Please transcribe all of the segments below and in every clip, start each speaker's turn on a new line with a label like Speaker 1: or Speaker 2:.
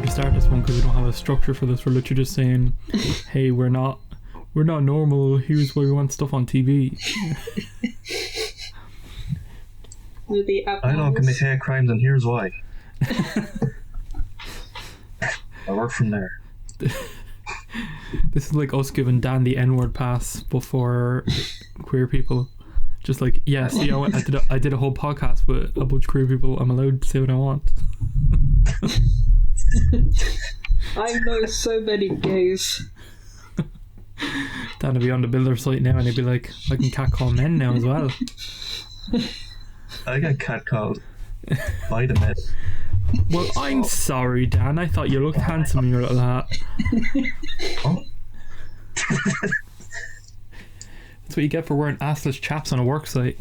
Speaker 1: to start this one because we don't have a structure for this. We're literally just saying, hey, we're not normal, here's why we want stuff on TV.
Speaker 2: I don't commit hate crimes and here's why. I work from there.
Speaker 1: This is like us giving Dan the N-word pass before queer people. Just like, yeah, see, I did a whole podcast with a bunch of queer people. I'm allowed to say what I want.
Speaker 3: I know so many gays.
Speaker 1: Dan would be on the builder site now and he'd be like, I can catcall men now as well.
Speaker 2: I get catcalled by the men.
Speaker 1: Well, I'm sorry, Dan. I thought you looked handsome in your little hat.
Speaker 2: Oh.
Speaker 1: That's what you get for wearing assless chaps on a work site.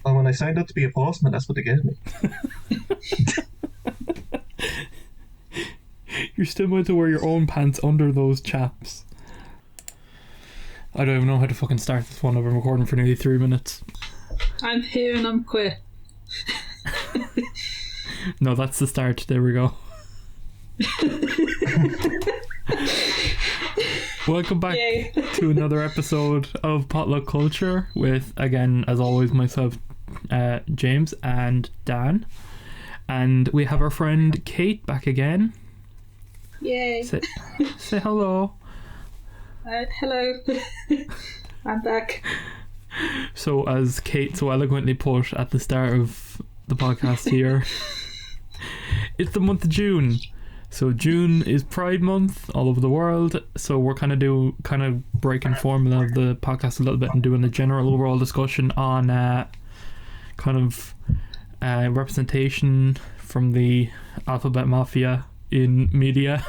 Speaker 2: Well, when I signed up to be a postman, that's what they gave me.
Speaker 1: You're still going to wear your own pants under those chaps. I don't even know how to fucking start this one. I've been recording for nearly 3 minutes.
Speaker 3: I'm here and I'm queer.
Speaker 1: No, that's the start. There we go. Welcome back to another episode of Potluck Culture with, again, as always, myself, James, and Dan. And we have our friend Kate back again.
Speaker 3: Yay.
Speaker 1: Say hello.
Speaker 3: Hello. I'm back.
Speaker 1: So, as Kate so eloquently put at the start of the podcast here, it's the month of June. So June is Pride Month all over the world. So we're kind of breaking formula of the podcast a little bit and doing a general overall discussion on representation from the alphabet mafia in media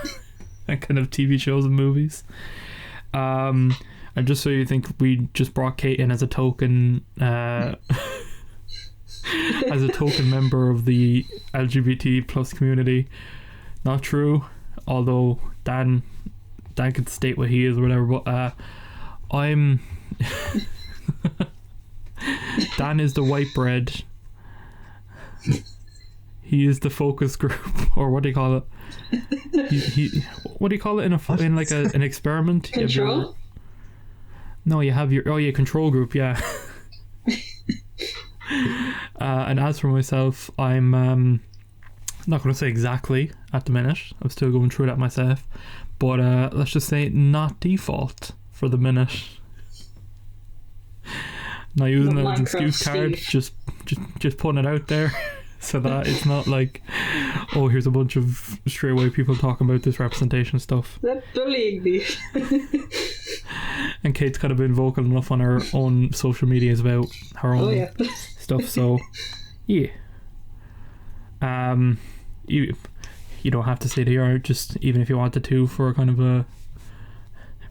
Speaker 1: and kind of TV shows and movies. And just so you think, we just brought Kate in as a token member of the LGBT plus community. Not true, although Dan could state what he is or whatever, but I'm Dan is the white bread. He is the focus group, or what do you call it? He what do you call it in like an experiment?
Speaker 3: Control?
Speaker 1: You have your control group, yeah. And as for myself, I'm not going to say exactly at the minute. I'm still going through that myself, but let's just say not default for the minute. Not using it as an excuse card, just putting it out there. So that it's not like, oh, here's a bunch of straight away people talking about this representation stuff.
Speaker 3: They're bullying me.
Speaker 1: And Kate's kind of been vocal enough on her own social medias about her own stuff. So, yeah. You don't have to say here, just even if you wanted to, for a kind of a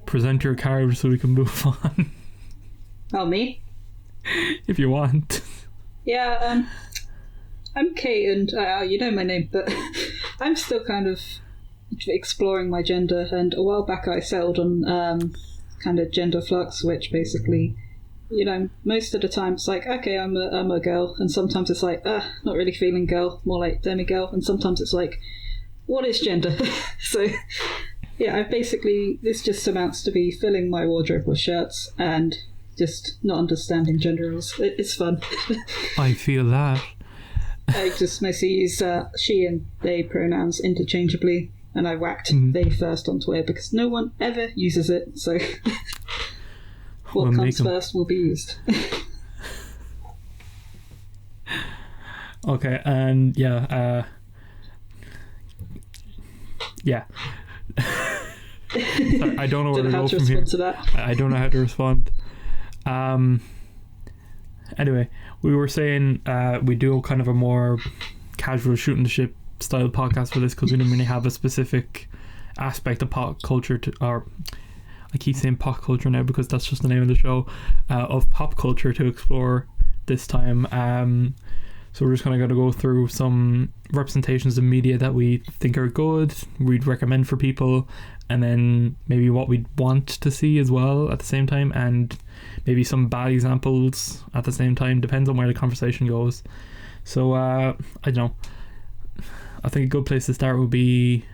Speaker 1: present your card so we can move on.
Speaker 3: Oh, me?
Speaker 1: If you want.
Speaker 3: Yeah, I'm Kate, and you know my name, but I'm still kind of exploring my gender, and a while back I settled on kind of gender flux, which basically, you know, most of the time it's like, okay, I'm a girl, and sometimes it's like, not really feeling girl, more like demi-girl, and sometimes it's like, what is gender? So, yeah, this just amounts to be filling my wardrobe with shirts and just not understanding gender roles. It's fun.
Speaker 1: I feel that.
Speaker 3: I just mostly use she and they pronouns interchangeably, and I whacked they first on Twitter because no one ever uses it, so what comes first will be used.
Speaker 1: Okay, and yeah. Sorry, I don't know where to go from here. I don't know how to respond. Anyway, we were saying we do kind of a more casual shooting the ship style podcast for this because we didn't really have a specific aspect of pop culture or I keep saying pop culture now because that's just the name of the show, of pop culture to explore this time. So we're just kind of going to go through some representations in media that we think are good, we'd recommend for people, and then maybe what we'd want to see as well at the same time, and maybe some bad examples at the same time. Depends on where the conversation goes. So I don't know, I think a good place to start would be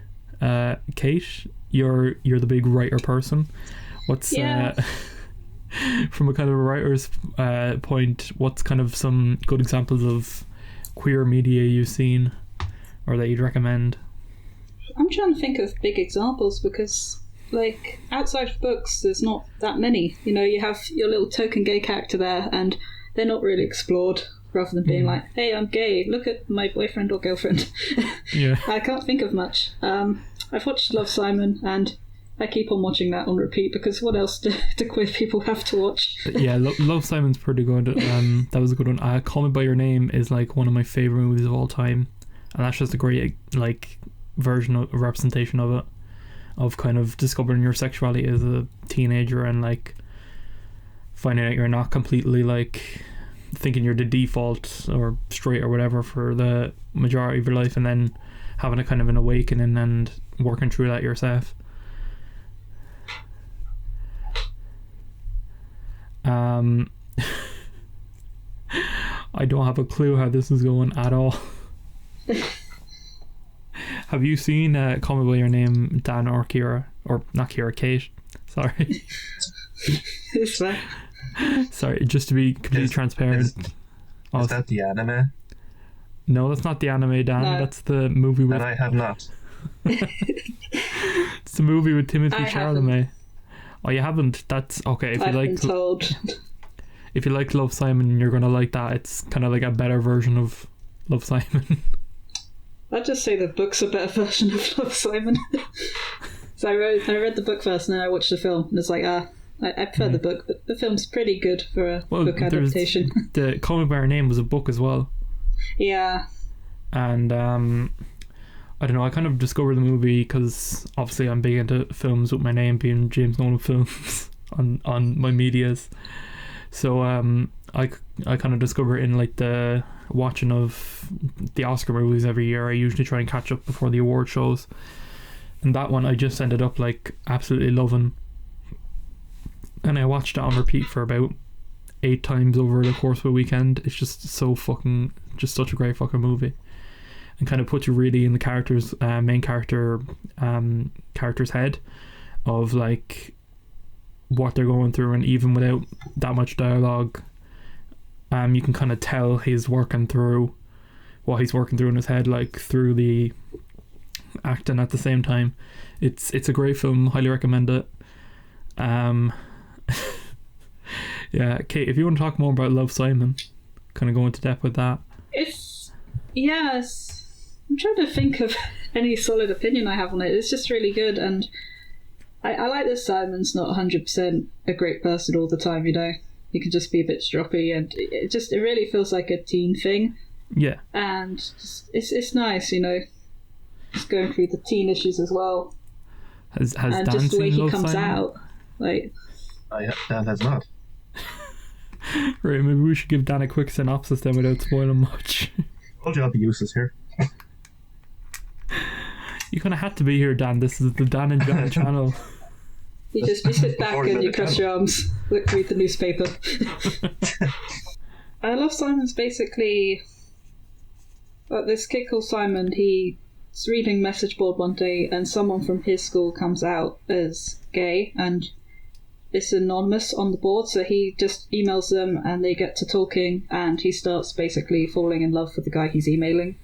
Speaker 1: Kate. You're the big writer person. What's from a kind of a writer's point, what's kind of some good examples of queer media you've seen or that you'd recommend?
Speaker 3: I'm trying to think of big examples because, like, outside of books, there's not that many. You know, you have your little token gay character there, and they're not really explored, rather than being like, hey, I'm gay, look at my boyfriend or girlfriend.
Speaker 1: Yeah.
Speaker 3: I can't think of much. I've watched Love, Simon, and I keep on watching that on repeat because what else do queer people have to watch?
Speaker 1: Yeah, Love, Simon's pretty good. That was a good one. Call Me By Your Name is like one of my favourite movies of all time, and that's just a great like version of representation of it, of kind of discovering your sexuality as a teenager and like finding out you're not completely like thinking you're the default or straight or whatever for the majority of your life, and then having a kind of an awakening and working through that yourself. I don't have a clue how this is going at all. Have you seen Call Me By Your Name, Dan or Kira? Or not Kira, Kate. Sorry.
Speaker 3: It's fine.
Speaker 1: Sorry, just to be completely transparent.
Speaker 2: Is that the anime?
Speaker 1: No, that's not the anime, Dan.
Speaker 3: No.
Speaker 1: That's the movie with...
Speaker 2: And I have not.
Speaker 1: It's the movie with Timothy Chalamet. Oh, you haven't? That's okay. If you
Speaker 3: I've
Speaker 1: like,
Speaker 3: been told.
Speaker 1: if you like Love, Simon, you're gonna like that. It's kind of like a better version of Love, Simon.
Speaker 3: I'd just say the book's a better version of Love, Simon. So I read the book first and then I watched the film, and it's like, I prefer the book, but the film's pretty good for a book adaptation.
Speaker 1: The Call Me By Your Name was a book as well.
Speaker 3: Yeah.
Speaker 1: And I don't know, I kind of discovered the movie because obviously I'm big into films with my name being James Nolan Films on my medias. So I kind of discover in like the watching of the Oscar movies every year. I usually try and catch up before the award shows, and that one I just ended up like absolutely loving, and I watched it on repeat for about 8 times over the course of a weekend. It's just just such a great fucking movie, and kind of puts you really in the character's main character's head of like what they're going through, and even without that much dialogue, you can kind of tell he's working through what he's working through in his head, like through the acting at the same time. It's a great film, highly recommend it. Yeah, Kate, if you want to talk more about Love, Simon, kind of go into depth with that.
Speaker 3: I'm trying to think of any solid opinion I have on it. It's just really good, and I like that Simon's not 100% a great person all the time, you know. He can just be a bit stroppy, and it really feels like a teen thing.
Speaker 1: Yeah. And
Speaker 3: it's nice, you know, just going through the teen issues as well.
Speaker 1: Has
Speaker 3: and
Speaker 1: Dan
Speaker 3: just the way
Speaker 1: seen
Speaker 3: he
Speaker 1: Love,
Speaker 3: comes
Speaker 1: Simon?
Speaker 3: out, like.
Speaker 2: Dan has not.
Speaker 1: Right, maybe we should give Dan a quick synopsis then without spoiling much.
Speaker 2: Told you I'll be useless here.
Speaker 1: You kind of had to be here, Dan. This is the Dan and Jam channel.
Speaker 3: You sit back and you cross your arms, read the newspaper. I Love Simon's basically this kid called Simon. He's reading message board one day, and someone from his school comes out as gay, and it's anonymous on the board, so he just emails them and they get to talking, and he starts basically falling in love with the guy he's emailing.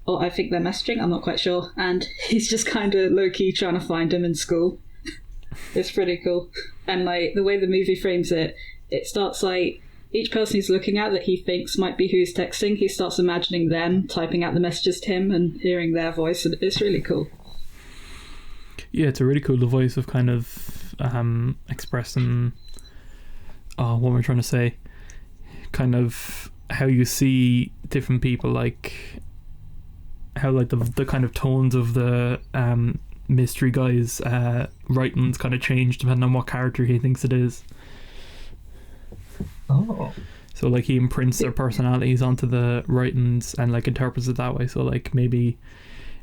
Speaker 3: Or I think they're messaging, I'm not quite sure, and he's just kind of low-key trying to find him in school. It's pretty cool. And like the way the movie frames it, it starts like each person he's looking at that he thinks might be who he's texting, he starts imagining them typing out the messages to him and hearing their voice, and it's really cool.
Speaker 1: Yeah, it's a really cool device of kind of expressing what am I trying to say, kind of how you see different people, like how like the kind of tones of the mystery guy's writings kind of change depending on what character he thinks it is.
Speaker 2: Oh.
Speaker 1: So like he imprints their personalities onto the writings and like interprets it that way. So like maybe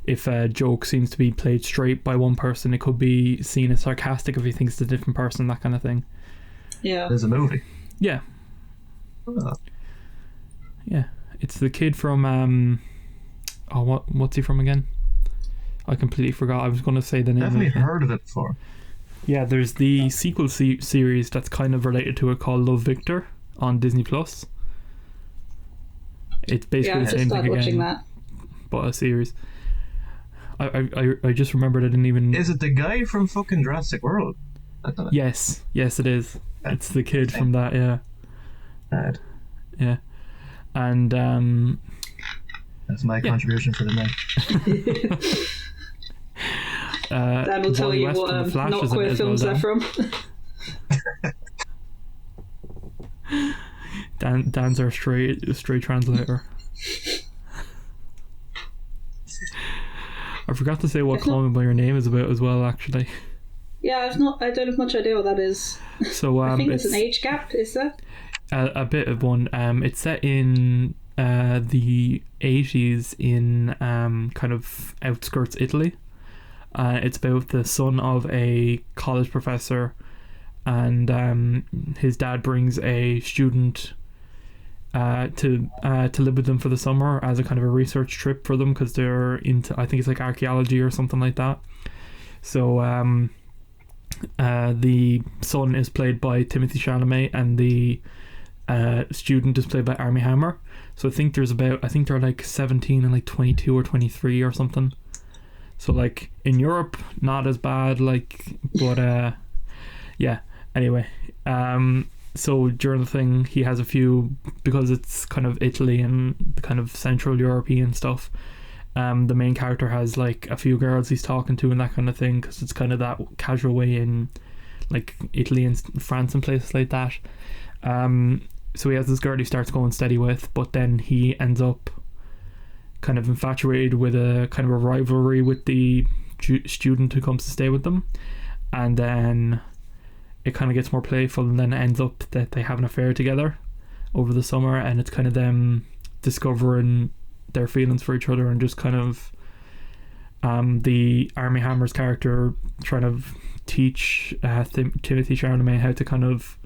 Speaker 1: if a joke seems to be played straight by one person, it could be seen as sarcastic if he thinks it's a different person, that kind of thing.
Speaker 3: Yeah.
Speaker 2: There's a movie.
Speaker 1: Yeah.
Speaker 2: Oh.
Speaker 1: Yeah. It's the kid from what's he from again? I completely forgot. I was going to say the name.
Speaker 4: Definitely heard of it before.
Speaker 1: Yeah, there's the sequel series that's kind of related to it called Love Victor on Disney Plus. It's basically the same thing again,
Speaker 3: that.
Speaker 1: but a series. I just remembered I didn't even.
Speaker 4: Is it the guy from fucking Jurassic World?
Speaker 1: Yes, it is. It's the kid from that. Yeah.
Speaker 4: Bad.
Speaker 1: Yeah, and
Speaker 4: that's my contribution for the night.
Speaker 3: Dan will tell you what not queer films they're from.
Speaker 1: Dan's our straight translator. I forgot to say what Call Me By Your Name is about as well, actually.
Speaker 3: Yeah, I don't have much idea what that is.
Speaker 1: So
Speaker 3: I think there's an age gap, is there?
Speaker 1: A bit of one. It's set in the 80s in kind of outskirts Italy. It's about the son of a college professor, and his dad brings a student to live with them for the summer as a kind of a research trip for them, because they're into, I think it's like archaeology or something like that. So the son is played by Timothy Chalamet, and the student is played by Armie Hammer. So I think they're like 17 and like 22 or 23 or something. So like in Europe, not as bad, like, but yeah. Anyway, so during the thing, he has a few, because it's kind of Italy and the kind of Central European stuff. The main character has like a few girls he's talking to and that kind of thing, because it's kind of that casual way in like Italy and France and places like that. So he has this girl he starts going steady with, but then he ends up kind of infatuated with a kind of a rivalry with the student who comes to stay with them, and then it kind of gets more playful, and then it ends up that they have an affair together over the summer, and it's kind of them discovering their feelings for each other, and just kind of the Armie Hammer's character trying to teach Timothy Chalamet how to kind of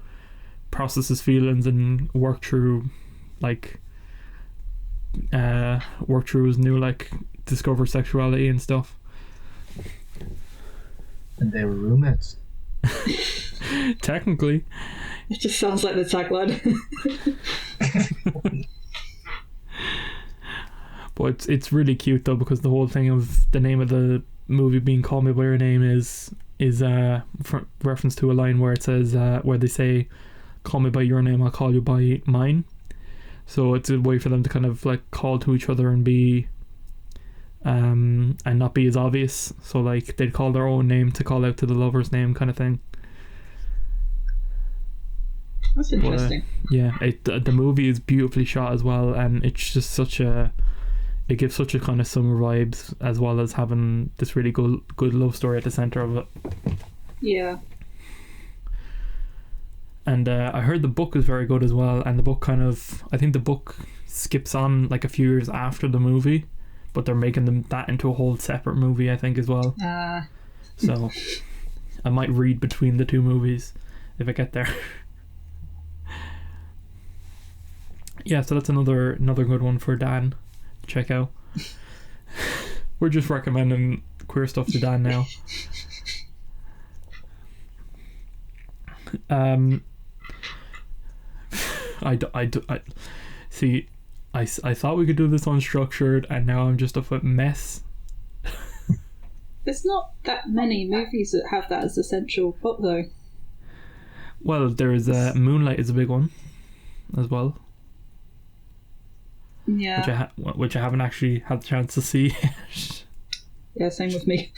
Speaker 1: process his feelings and work through his new, like, discover sexuality and stuff.
Speaker 4: And they were roommates.
Speaker 1: Technically.
Speaker 3: It just sounds like the tagline.
Speaker 1: But it's really cute though, because the whole thing of the name of the movie being Call Me By Your Name is reference to a line where it says where they say, "Call me by your name, I'll call you by mine." So it's a way for them to kind of like call to each other and be and not be as obvious. So like they'd call their own name to call out to the lover's name, kind of thing.
Speaker 3: That's interesting.
Speaker 1: The movie is beautifully shot as well, and it's just it gives such a kind of summer vibes, as well as having this really good love story at the center of it.
Speaker 3: Yeah.
Speaker 1: And I heard the book is very good as well, and the book I think the book skips on like a few years after the movie, but they're making that into a whole separate movie, I think, as well. So I might read between the two movies if I get there. Yeah, so that's another good one for Dan to check out. We're just recommending queer stuff to Dan now. I see. I thought we could do this unstructured, and now I'm just a mess.
Speaker 3: There's not that many movies that have that as essential plot, though.
Speaker 1: Well, there's Moonlight is a big one, as well.
Speaker 3: Yeah.
Speaker 1: Which I haven't actually had the chance to see.
Speaker 3: Yeah, same with me.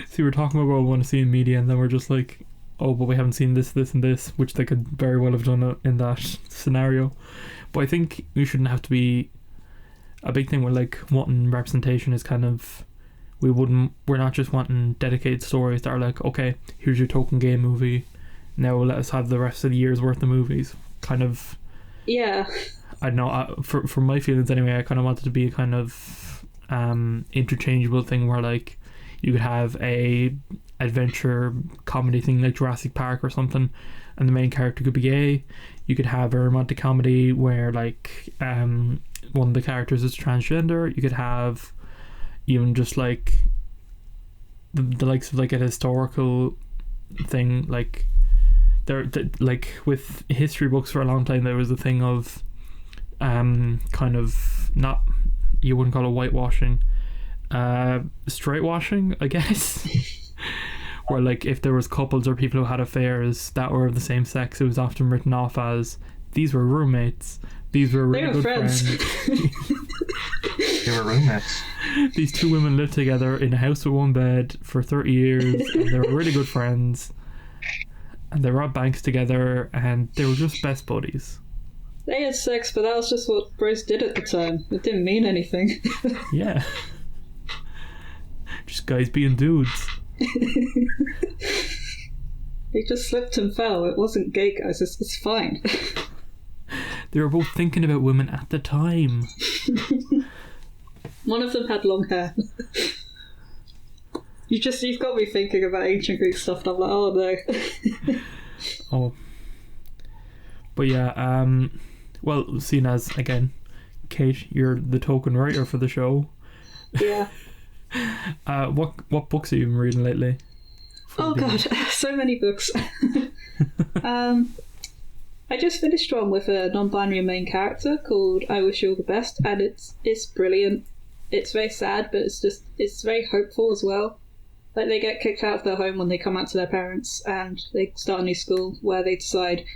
Speaker 1: See, we're talking about what we want to see in media, and then we're just like, oh, but we haven't seen this, this, and this, which they could very well have done in that scenario. But I think we shouldn't have to be a big thing with like wanting representation is kind of we're not just wanting dedicated stories that are like, okay, here's your token gay movie, now let us have the rest of the year's worth of movies, kind of.
Speaker 3: Yeah.
Speaker 1: I don't know, for my feelings anyway, I kind of wanted to be a kind of interchangeable thing where like you could have a adventure comedy thing like Jurassic Park or something, and the main character could be gay. You could have a romantic comedy where like one of the characters is transgender. You could have even just like the likes of like a historical thing, like like with history books for a long time there was a thing of kind of, not, you wouldn't call it whitewashing, straight washing, I guess. Where like if there was couples or people who had affairs that were of the same sex, it was often written off as these were roommates, these were really good friends.
Speaker 4: They were roommates.
Speaker 1: These two women lived together in a house with one bed for 30 years and they were really good friends and they robbed banks together and they were just best buddies.
Speaker 3: They had sex, but that was just what bros did at the time. It didn't mean anything.
Speaker 1: Yeah. Just guys being dudes.
Speaker 3: They just slipped and fell. It wasn't gay, guys. It's fine.
Speaker 1: They were both thinking about women at the time.
Speaker 3: One of them had long hair. You've got me thinking about ancient Greek stuff, and I'm like, oh no.
Speaker 1: Oh. But yeah, well, seeing as, again, Kate, you're the token writer for the show.
Speaker 3: Yeah.
Speaker 1: What books have you been reading lately?
Speaker 3: Oh god, so many books. I just finished one with a non-binary main character called I Wish You All the Best, and it's brilliant. It's very sad, but it's very hopeful as well. Like, they get kicked out of their home when they come out to their parents, and they start a new school where they decide,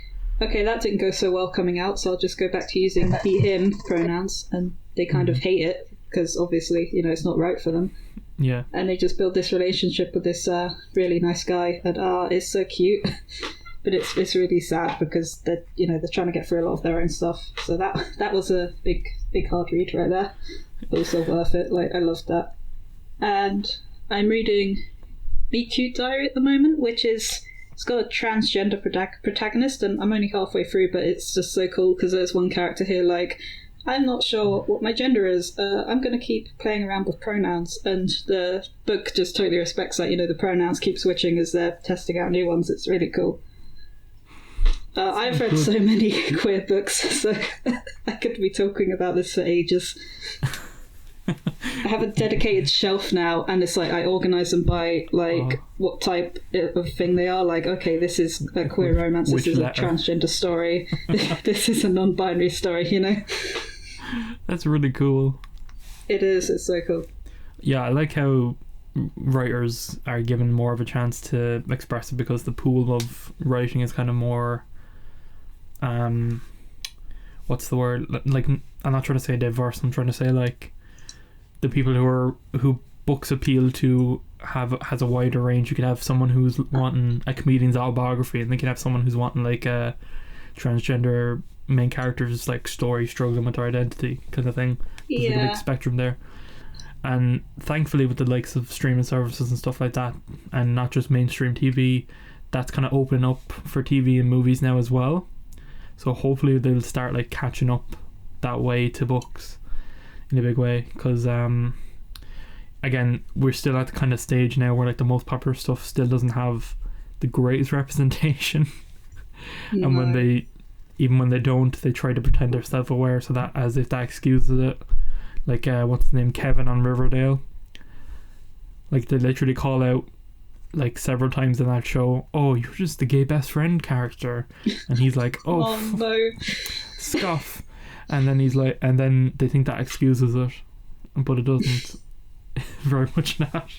Speaker 3: okay, that didn't go so well coming out, so I'll just go back to using he, him pronouns, and they kind of hate it, because obviously, it's not right for them.
Speaker 1: Yeah.
Speaker 3: And they just build this relationship with this really nice guy, and it's so cute. But it's really sad because they're trying to get through a lot of their own stuff. So that was a big hard read right there, but also worth it. Like, I loved that. And I'm reading Meet Cute Diary at the moment, which it's got a transgender protagonist, and I'm only halfway through, but it's just so cool because there's one character here like, I'm not sure what my gender is. I'm going to keep playing around with pronouns, and the book just totally respects that. The pronouns keep switching as they're testing out new ones. It's really cool. I've read so many queer books, so I could be talking about this for ages. I have a dedicated shelf now, and it's like I organise them by what type of thing they are. Like, okay, this is a queer romance, this is a transgender story, this is a non-binary story,
Speaker 1: That's really cool.
Speaker 3: It is, it's so cool. Yeah,
Speaker 1: I like how writers are given more of a chance to express it, because the pool of writing is kind of more what's the word, like, I'm not trying to say diverse, I'm trying to say like the people who books appeal to has a wider range. You could have someone who's wanting a comedian's autobiography, and then you could have someone who's wanting like a transgender main character's like story struggling with their identity kind of thing. There's like a big spectrum there. And thankfully with the likes of streaming services and stuff like that, and not just mainstream TV, that's kind of opening up for TV and movies now as well. So hopefully they'll start like catching up that way to books in a big way, because again, we're still at the kind of stage now where like the most popular stuff still doesn't have the greatest representation. No. And when they don't, they try to pretend they're self-aware, so that as if that excuses it. Like what's the name, Kevin on Riverdale, like they literally call out like several times in that show, oh, you're just the gay best friend character, and he's like, oh
Speaker 3: no,
Speaker 1: scoff. And then he's like, and then they think that excuses it, but it doesn't. Very much not.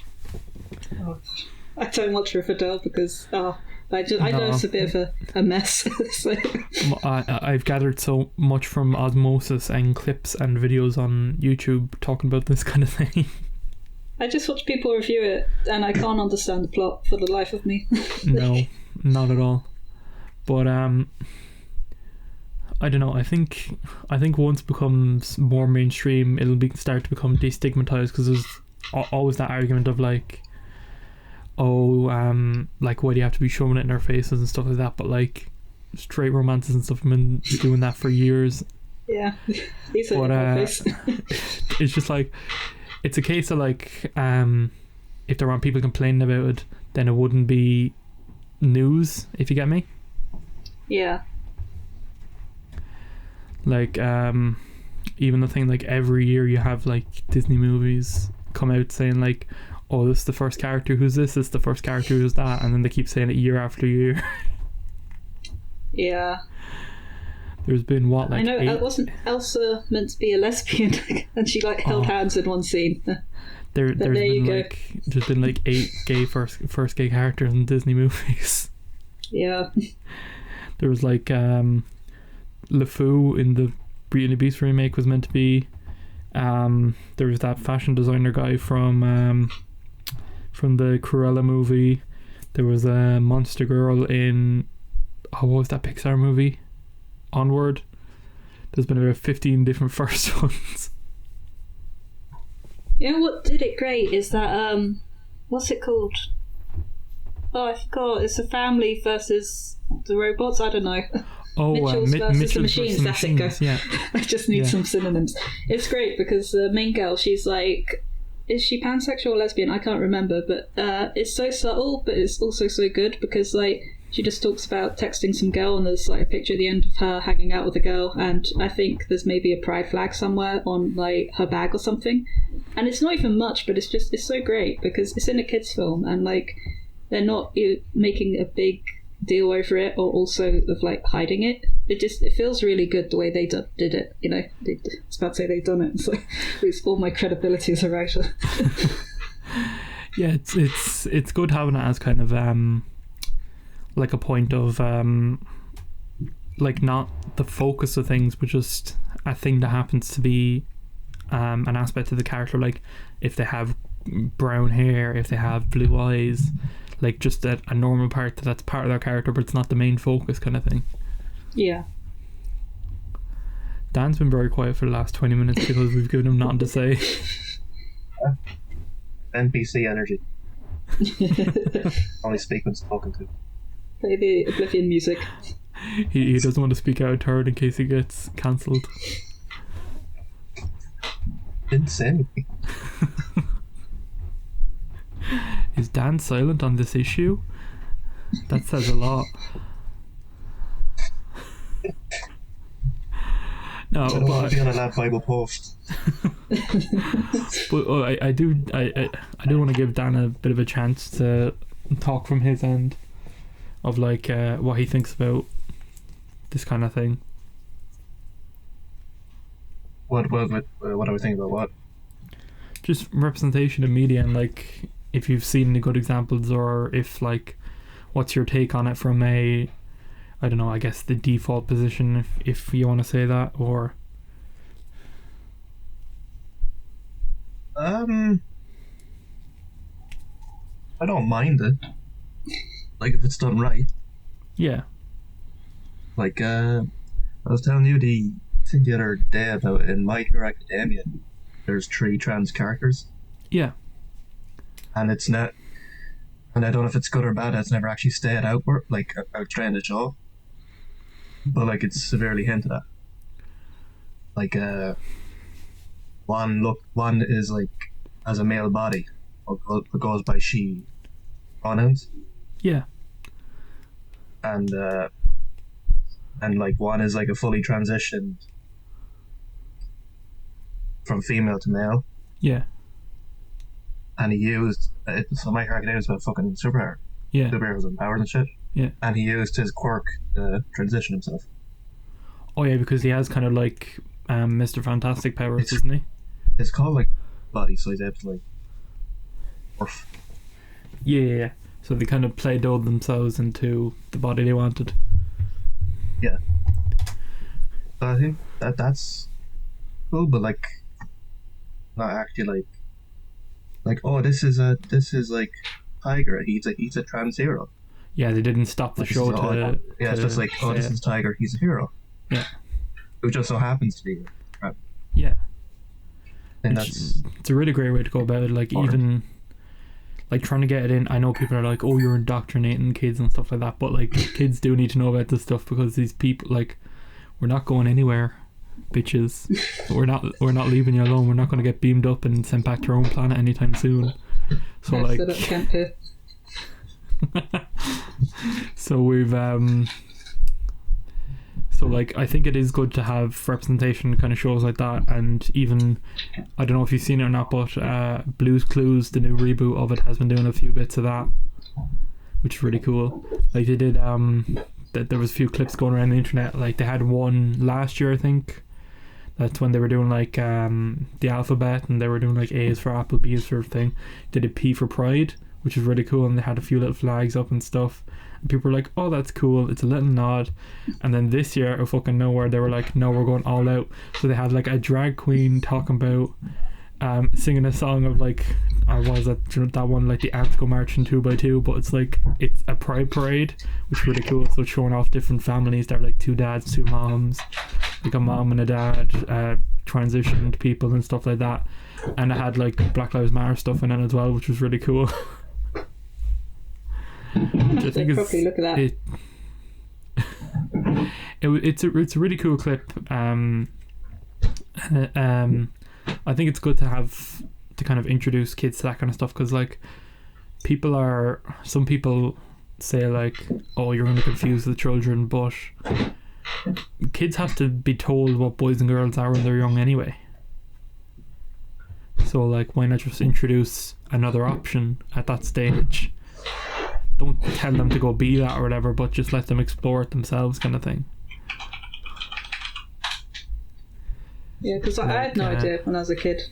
Speaker 3: I don't watch Riverdale because I know it's a bit of a mess. So.
Speaker 1: I've gathered so much from osmosis and clips and videos on YouTube talking about this kind of thing.
Speaker 3: I just watch people review it, and I can't understand the plot for the life of me.
Speaker 1: No, not at all. But I don't know. I think once it becomes more mainstream, it'll start to become destigmatized, because there's always that argument of like, oh, like, why do you have to be showing it in their faces and stuff like that? But like, straight romances and stuff have been doing that for years.
Speaker 3: Yeah, these are my face.
Speaker 1: It's just like, it's a case of like, if there aren't people complaining about it, then it wouldn't be news, if you get me.
Speaker 3: Yeah.
Speaker 1: Like even the thing like every year you have like Disney movies come out saying like, oh, this is the first character who's this is the first character who's that, and then they keep saying it year after year.
Speaker 3: Yeah.
Speaker 1: There's been what, like,
Speaker 3: I know,
Speaker 1: 8?
Speaker 3: wasn't Elsa meant to be a lesbian? And she like held hands in one scene.
Speaker 1: There's
Speaker 3: there
Speaker 1: been
Speaker 3: you go.
Speaker 1: like there's been like 8 gay first gay characters in Disney movies.
Speaker 3: Yeah.
Speaker 1: There was like LeFou in the Beauty and the Beast remake was meant to be. There was that fashion designer guy from the Cruella movie. There was a monster girl in what was that Pixar movie? Onward. There's been about 15 different first ones.
Speaker 3: You know what did it great is that what's it called? Oh, I forgot. It's a family versus the robots. I don't know.
Speaker 1: Oh,
Speaker 3: Mitchell's versus the machines. That's it. Go.
Speaker 1: Yeah.
Speaker 3: I just need some synonyms. It's great because the main girl, she's like, is she pansexual or lesbian? I can't remember, but it's so subtle, but it's also so good because like she just talks about texting some girl, and there's like a picture at the end of her hanging out with a girl, and I think there's maybe a pride flag somewhere on like her bag or something, and it's not even much, but it's so great because it's in a kids film, and like they're not making a big deal over it or also of like hiding it. It feels really good the way they did it, you know. I was about to say they've done it, so it's all my credibility as a writer.
Speaker 1: Yeah, it's good having it as kind of like a point of like not the focus of things, but just a thing that happens to be an aspect of the character, like if they have brown hair, if they have blue eyes, like just a normal part that's part of their character, but it's not the main focus kind of thing.
Speaker 3: Yeah.
Speaker 1: Dan's been very quiet for the last 20 minutes because we've given him nothing to say.
Speaker 4: NPC energy. Only speak when spoken to.
Speaker 3: Play the Oblivion music.
Speaker 1: He doesn't want to speak out of turn in case he gets cancelled.
Speaker 4: Didn't say anything.
Speaker 1: Is Dan silent on this issue? That says a lot. No,
Speaker 4: I don't want to be on a Lab Bible post.
Speaker 1: But I do want to give Dan a bit of a chance to talk from his end of like what he thinks about this kind of thing.
Speaker 4: What do we think about what?
Speaker 1: Just representation in media, and like if you've seen any good examples, or if like what's your take on it from a, I don't know, I guess the default position, if you want to say that, or
Speaker 4: I don't mind it, like if it's done right.
Speaker 1: Yeah.
Speaker 4: Like I was telling you the other day about in My Hero Academia, there's 3 trans characters.
Speaker 1: Yeah.
Speaker 4: And it's not, and I don't know if it's good or bad. It's never actually stayed outward, like out trying to show, but like it's severely hinted at. Like one is like as a male body, or goes by she pronouns.
Speaker 1: Yeah.
Speaker 4: And like one is like a fully transitioned from female to male.
Speaker 1: Yeah.
Speaker 4: And he used so My Hero Academia is about fucking superhero.
Speaker 1: Yeah.
Speaker 4: Superheroes and powers and shit.
Speaker 1: Yeah.
Speaker 4: And he used his quirk to transition himself.
Speaker 1: Oh yeah, because he has kind of like Mr. Fantastic powers, isn't he?
Speaker 4: It's called like body, so he's able to like morph.
Speaker 1: Yeah. So they kind of play-dohed themselves into the body they wanted.
Speaker 4: Yeah. So I think that's cool, but like not actually like oh this is like Tiger. He's a trans hero.
Speaker 1: Yeah, they didn't stop the show to.
Speaker 4: Yeah, it's just like oh this is Tiger. He's a hero.
Speaker 1: Yeah.
Speaker 4: Who just so happens to be. Right?
Speaker 1: Yeah.
Speaker 4: And
Speaker 1: it's a really great way to go about it. Like even like trying to get it in. I know people are like, oh, you're indoctrinating kids and stuff like that, but like kids do need to know about this stuff because these people, like, we're not going anywhere, bitches. we're not leaving you alone. We're not going to get beamed up and sent back to our own planet anytime soon. So like so we've So like I think it is good to have representation kind of shows like that, and even I don't know if you've seen it or not, but Blue's Clues, the new reboot of it, has been doing a few bits of that, which is really cool. Like they did that there was a few clips going around the internet. Like they had one last year, I think. That's when they were doing like the alphabet, and they were doing like A's for Apple, B's for thing. They did P for Pride, which was really cool, and they had a few little flags up and stuff. And people were like, "Oh, that's cool. It's a little nod." And then this year, out of fucking nowhere, they were like, "No, we're going all out." So they had like a drag queen talking about singing a song of like, what was that? That one, like the ants go marching 2x2, but it's like it's a pride parade, which is really cool. So it's showing off different families. They're like 2 dads, 2 moms, like a mom and a dad, transitioned people and stuff like that. And it had like Black Lives Matter stuff in it as well, which was really cool.
Speaker 3: I think probably look at that.
Speaker 1: It's a really cool clip. I think it's good to have to kind of introduce kids to that kind of stuff, because like some people say like, oh, you're going to confuse the children, but kids have to be told what boys and girls are when they're young anyway. So like, why not just introduce another option at that stage? Don't tell them to go be that or whatever, but just let them explore it themselves, kind of thing.
Speaker 3: Yeah, because I had no idea when I was a kid.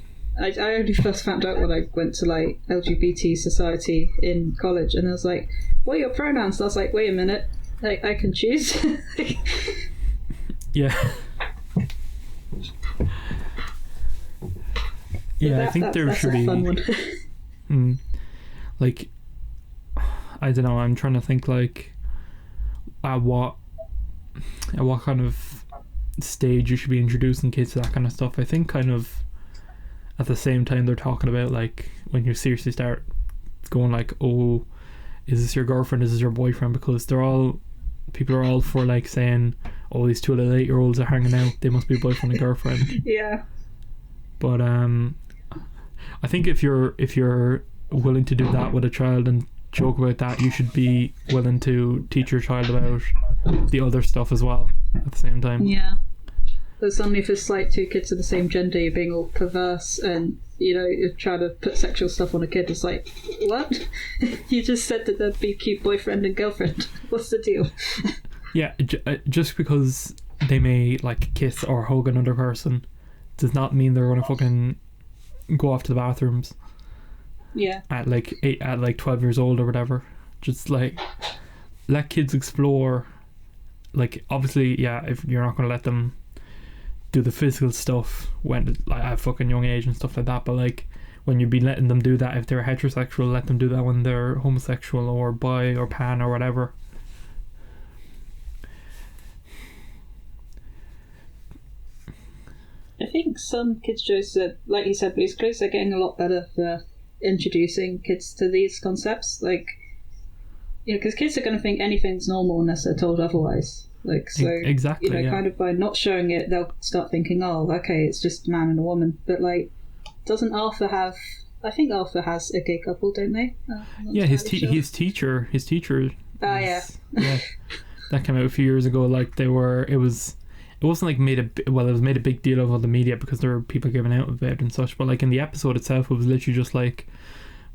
Speaker 3: I only first found out when I went to like LGBT society in college, and I was like, "What are your pronouns?" And I was like, "Wait a minute, I can choose."
Speaker 1: Yeah. Yeah, I think there should be. That's a fun one. Like, I don't know. I'm trying to think like at what kind of stage you should be introducing kids to that kind of stuff. I think kind of at the same time they're talking about like when you seriously start going like, oh, is this your girlfriend, is this your boyfriend, because people are all for like saying, oh, these 2 little 8-year-olds are hanging out, they must be boyfriend and girlfriend.
Speaker 3: Yeah.
Speaker 1: But I think if you're willing to do that with a child and joke about that, you should be willing to teach your child about the other stuff as well at the same time.
Speaker 3: Yeah. But suddenly if it's like 2 kids of the same gender, you're being all perverse, and you're trying to put sexual stuff on a kid. It's like, what? You just said that they'd be cute boyfriend and girlfriend. What's the deal?
Speaker 1: Yeah, just because they may like kiss or hug another person does not mean they're gonna fucking go off to the bathrooms.
Speaker 3: Yeah.
Speaker 1: At like 12 years old or whatever. Just like let kids explore. Like obviously, yeah, if you're not gonna let them do the physical stuff when like at a fucking young age and stuff like that, but like when you'd be letting them do that, if they're heterosexual, let them do that when they're homosexual or bi or pan or whatever.
Speaker 3: I think some kids shows, like you said, Blue's Clues, are getting a lot better for introducing kids to these concepts. Like, because kids are going to think anything's normal unless they're told otherwise. Like, so,
Speaker 1: exactly,
Speaker 3: kind of by not showing it, they'll start thinking, oh, okay, it's just a man and a woman. But like, doesn't Arthur have? I think Arthur has a gay couple, don't they?
Speaker 1: Yeah, his teacher.
Speaker 3: Oh yeah.
Speaker 1: Yeah, that came out a few years ago. Like it wasn't like it was made a big deal of all the media because there were people giving out of it and such. But like in the episode itself, it was literally just like,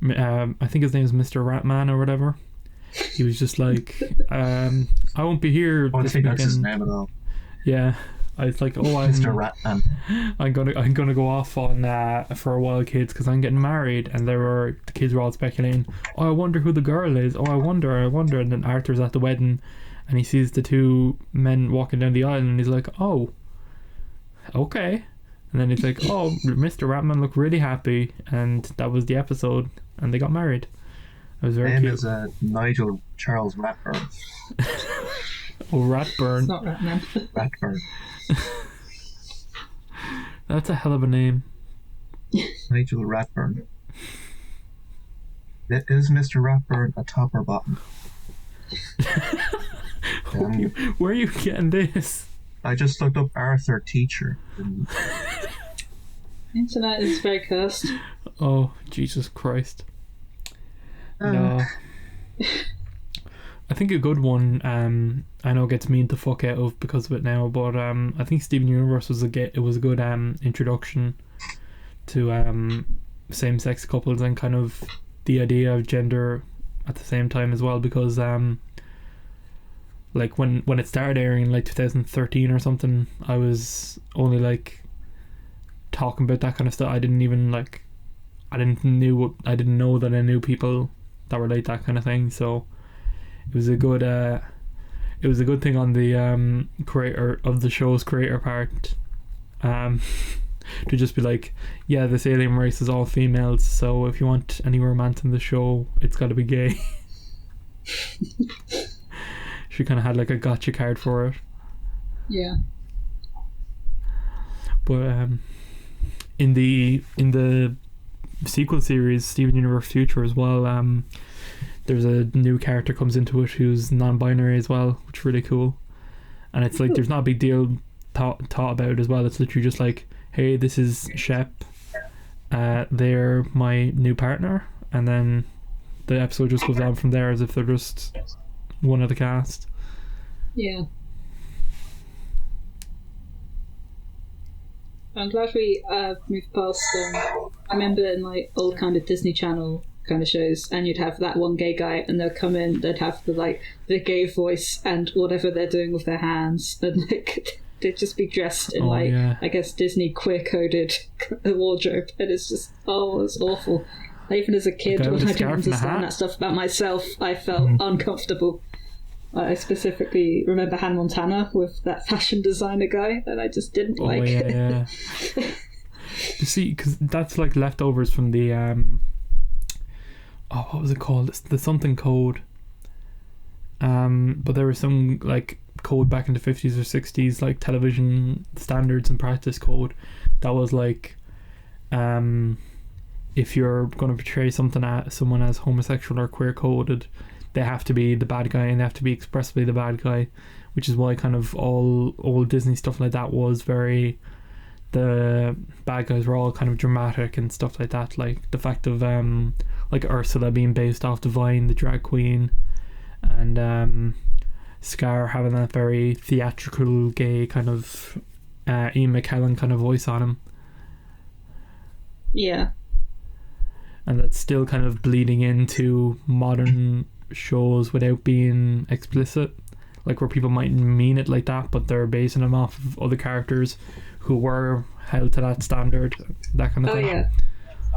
Speaker 1: I think his name is Mr. Ratman or whatever. He was just like, I won't be here.
Speaker 4: I think that's his name at all.
Speaker 1: Yeah, I was like, oh,
Speaker 4: Mr. Ratman.
Speaker 1: I'm gonna go off on for a while, kids, because I'm getting married. And the kids were all speculating. Oh, I wonder who the girl is. Oh, I wonder. And then Arthur's at the wedding, and he sees the 2 men walking down the aisle, and he's like, oh, okay. And then he's like, oh, Mr. Ratman looked really happy, and that was the episode, and they got married. It was very cute.
Speaker 4: His name is Nigel Charles Ratburn.
Speaker 1: Oh, Ratburn.
Speaker 3: It's not Ratman.
Speaker 4: Ratburn.
Speaker 1: That's a hell of a name.
Speaker 4: Nigel Ratburn. Is Mr. Ratburn a top or bottom?
Speaker 1: Where are you getting this?
Speaker 4: I just looked up Arthur teacher.
Speaker 3: Internet is very cursed.
Speaker 1: Oh, Jesus Christ. No. I think a good one. I know it gets mean to fuck out of because of it now, but I think Steven Universe was a good introduction to same-sex couples and kind of the idea of gender at the same time as well, because like when it started airing in like 2013 or something, I was only like talking about that kind of stuff. I didn't know that I knew people that were like that kind of thing. So it was a good thing on the creator of the show's creator part, to just be like, yeah, this alien race is all females, so if you want any romance in the show, it's got to be gay. She kind of had like a gotcha card for it.
Speaker 3: Yeah.
Speaker 1: But in the sequel series, Steven Universe Future as well, there's a new character comes into it who's non-binary as well, which is really cool. And it's like, there's not a big deal taught about it as well. It's literally just like, hey, this is Shep, they're my new partner, and then the episode just goes on from there as if they're just one of the cast.
Speaker 3: Yeah. I'm glad we moved past I remember in like old kind of Disney Channel kind of shows, and you'd have that one gay guy, and they'd come in, they'd have the gay voice and whatever they're doing with their hands, and like they'd just be dressed in I guess Disney queer coded wardrobe, and it's just it's awful. Even as a kid, when I didn't understand that stuff about myself, I felt uncomfortable. I specifically remember Hannah Montana with that fashion designer guy, and I just didn't like it.
Speaker 1: Yeah. You see, because that's like leftovers from the what was it called? It's the something code. But there was some like code back in the 50s or 60s, like television standards and practice code, that was like, if you're going to portray someone as homosexual or queer coded, they have to be the bad guy, and they have to be expressly the bad guy, which is why kind of all old Disney stuff like that was very, the bad guys were all kind of dramatic and stuff like that, like the fact of like Ursula being based off Divine, the drag queen, and Scar having that very theatrical gay kind of Ian McKellen kind of voice on him.
Speaker 3: Yeah.
Speaker 1: And that's still kind of bleeding into modern shows without being explicit, like where people might mean it like that, but they're basing them off of other characters who were held to that standard, that kind of thing.
Speaker 3: Yeah.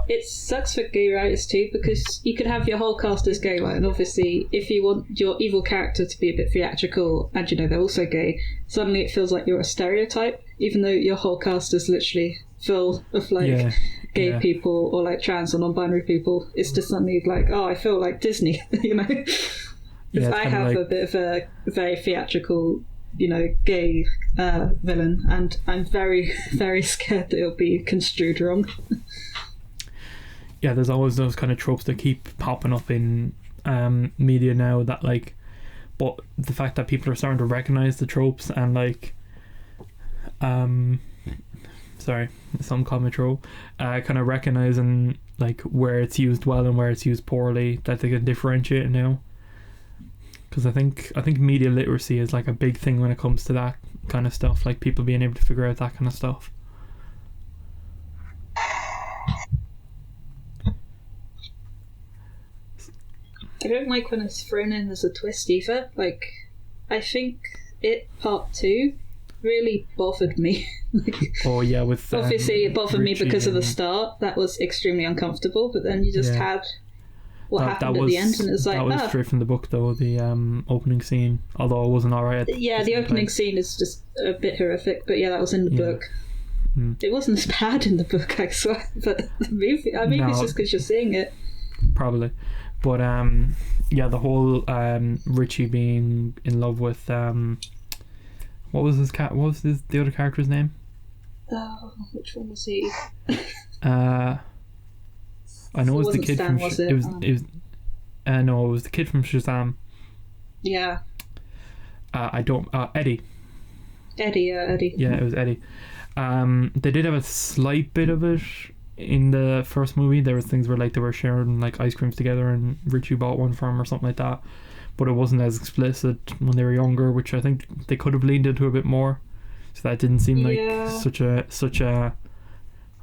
Speaker 3: It sucks for gay writers too, because you could have your whole cast as gay, right? And obviously if you want your evil character to be a bit theatrical and they're also gay, suddenly it feels like you're a stereotype, even though your whole cast is literally full of like gay people or like trans or non-binary people. It's just suddenly like, I feel like Disney. I have like a bit of a very theatrical gay villain, and I'm very, very scared that it'll be construed wrong.
Speaker 1: There's always those kind of tropes that keep popping up in media now, that like, but the fact that people are starting to recognize the tropes and like some common trope, kind of recognizing like where it's used well and where it's used poorly, that they can differentiate it now. Because I think media literacy is like a big thing when it comes to that kind of stuff, like people being able to figure out that kind of stuff.
Speaker 3: I don't like when it's thrown in as a twist either. Like, I think it part 2 really bothered me.
Speaker 1: with
Speaker 3: obviously it bothered
Speaker 1: Richie
Speaker 3: me because of the start. That was extremely uncomfortable, but then you just had what happened at the end, and it's like
Speaker 1: that was straight from the book though, the opening scene, although it wasn't alright.
Speaker 3: The opening scene is just a bit horrific, but that was in the book. It wasn't as bad in the book, I swear, but the movie, it's just because you're seeing it, probably.
Speaker 1: But the whole Richie being in love with what was the other character's name?
Speaker 3: Which one was he?
Speaker 1: I know it was the kid
Speaker 3: Stan,
Speaker 1: from no, it was the kid from Shazam.
Speaker 3: Yeah.
Speaker 1: Eddie.
Speaker 3: Eddie.
Speaker 1: Yeah, it was Eddie. They did have a slight bit of it in the first movie. There was things where like they were sharing like ice creams together and Richie bought one for him or something like that, but it wasn't as explicit when they were younger, which I think they could have leaned into a bit more, so that didn't seem like such a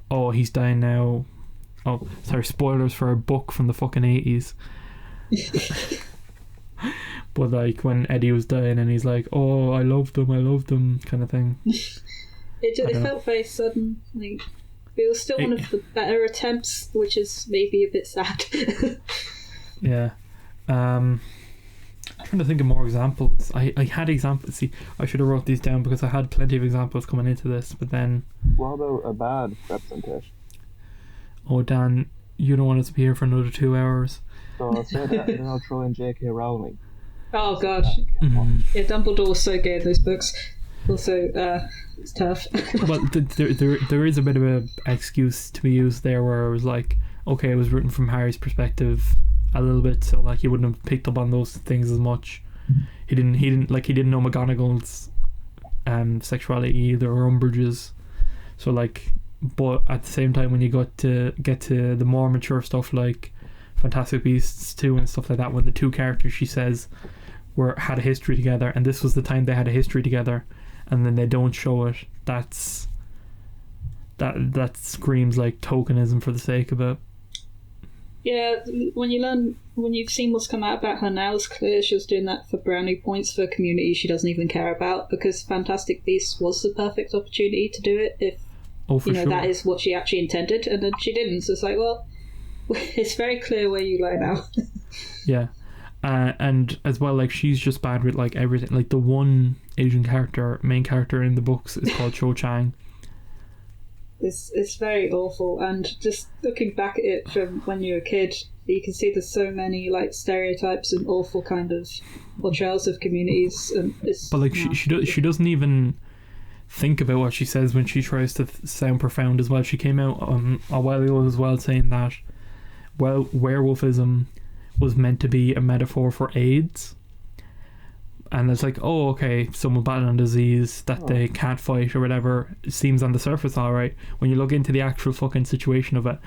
Speaker 1: oh, he's dying now. Oh, sorry, spoilers for a book from the fucking 80s. But like when Eddie was dying and he's like, oh, I loved them kind of thing.
Speaker 3: It felt very sudden. Like, it was still one of the better attempts, which is maybe a bit sad.
Speaker 1: Yeah. I'm trying to think of more examples. I had examples. See, I should have wrote these down because I had plenty of examples coming into this, but then...
Speaker 5: What about a bad representation?
Speaker 1: Oh, Dan, you don't want us to be here for another 2 hours.
Speaker 5: So I'll say that, and then I'll throw in J.K. Rowling.
Speaker 3: Oh, God. Yeah, Dumbledore was so gay in those books. Also, it's tough.
Speaker 1: Well, there is a bit of an excuse to be used there where it was like, okay, it was written from Harry's perspective a little bit, so like he wouldn't have picked up on those things as much. He didn't know McGonagall's sexuality either, or Umbridge's. So like, but at the same time, when you get to the more mature stuff like Fantastic Beasts 2 and stuff like that, when the two characters she says had a history together, and this was the time they had a history together, and then they don't show it, that screams like tokenism for the sake of it.
Speaker 3: Yeah, when you've seen what's come out about her now, it's clear she was doing that for brownie points for a community she doesn't even care about, because Fantastic Beasts was the perfect opportunity to do it if
Speaker 1: sure.
Speaker 3: that is what she actually intended, and then she didn't. So it's like, well, it's very clear where you lie now.
Speaker 1: Yeah. And as well, like, she's just bad with like everything. Like, the one Asian main character in the books is called Cho Chang.
Speaker 3: It's very awful, and just looking back at it from when you were a kid, you can see there's so many like stereotypes and awful kind of portrayals of communities, and but
Speaker 1: like she doesn't even think about what she says when she tries to sound profound as well. She came out a while ago as well saying that, well, werewolfism was meant to be a metaphor for AIDS. And it's like, oh, okay, someone battling a disease that they can't fight or whatever. It seems on the surface alright. When you look into the actual fucking situation of it,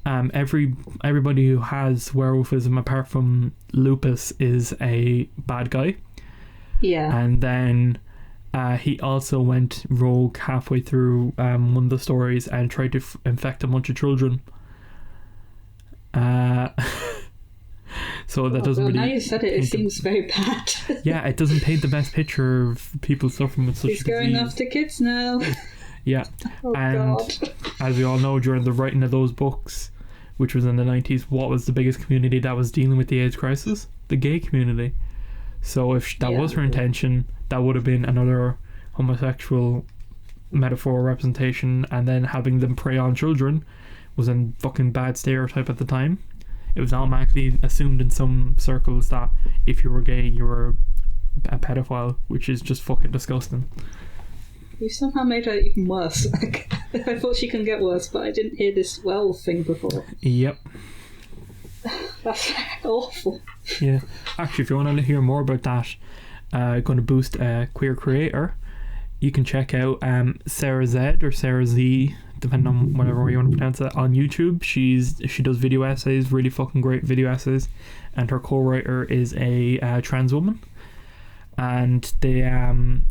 Speaker 1: everybody who has werewolfism apart from lupus is a bad guy.
Speaker 3: Yeah.
Speaker 1: And then he also went rogue halfway through one of the stories and tried to infect a bunch of children. So that doesn't really... Now
Speaker 3: you said it seems very bad.
Speaker 1: Yeah, it doesn't paint the best picture of people suffering with such a disease.
Speaker 3: He's going after kids now.
Speaker 1: Yeah. And God. As we all know, during the writing of those books, which was in the 90s, what was the biggest community that was dealing with the AIDS crisis? The gay community. So if that was her intention, that would have been another homosexual metaphor representation, and then having them prey on children was a fucking bad stereotype at the time. It was automatically assumed in some circles that if you were gay, you were a pedophile, which is just fucking disgusting.
Speaker 3: You somehow made her even worse. Like, I thought she can get worse, but I didn't hear this thing before.
Speaker 1: Yep.
Speaker 3: That's awful.
Speaker 1: Yeah. Actually, if you want to hear more about that, going to boost a queer creator, you can check out Sarah Z or Sarah Z, depending on whatever way you want to pronounce it, on YouTube. She does video essays, really fucking great video essays, and her co-writer is a trans woman, and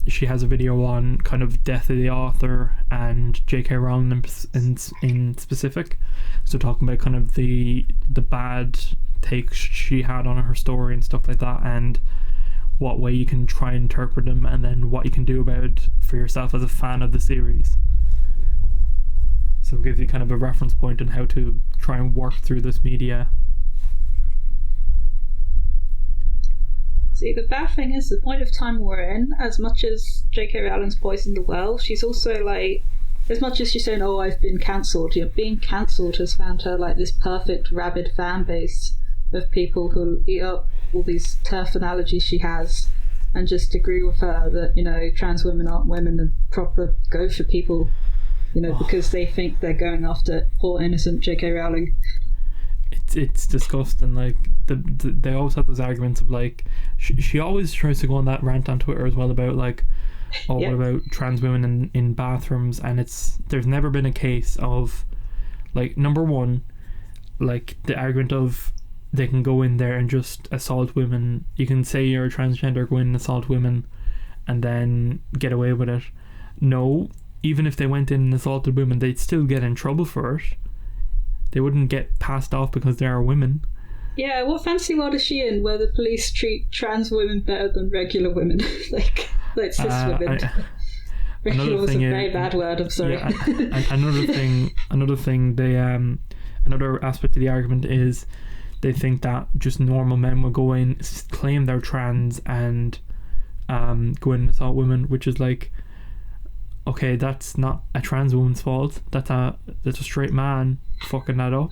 Speaker 1: she has a video on kind of death of the author and J.K. Rowling in specific, so talking about kind of the bad takes she had on her story and stuff like that, and what way you can try and interpret them, and then what you can do about it for yourself as a fan of the series. So it gives you kind of a reference point on how to try and work through this media.
Speaker 3: See, the bad thing is the point of time we're in, as much as J.K. Rowling's poisoned the well, she's also like, as much as she's saying, oh, I've been cancelled, being cancelled has found her like this perfect rabid fan base of people who eat up all these turf analogies she has and just agree with her that, trans women aren't women and proper go for people, because they think they're going after all innocent J.K. Rowling.
Speaker 1: It's disgusting. Like, they always have those arguments of like, she always tries to go on that rant on Twitter as well about like, what about trans women in bathrooms, and there's never been a case of like, number one, like the argument of they can go in there and just assault women. You can say you're a transgender, go in and assault women, and then get away with it. No, even if they went in and assaulted women, they'd still get in trouble for it. They wouldn't get passed off because they are women.
Speaker 3: Yeah, what fancy world is she in where the police treat trans women better than regular women? like cis women. Regular was a very bad word, I'm sorry.
Speaker 1: Yeah, another thing they another aspect of the argument is they think that just normal men will go in, claim they're trans, and go in and assault women, which is like, okay, that's not a trans woman's fault. That's a straight man fucking that up.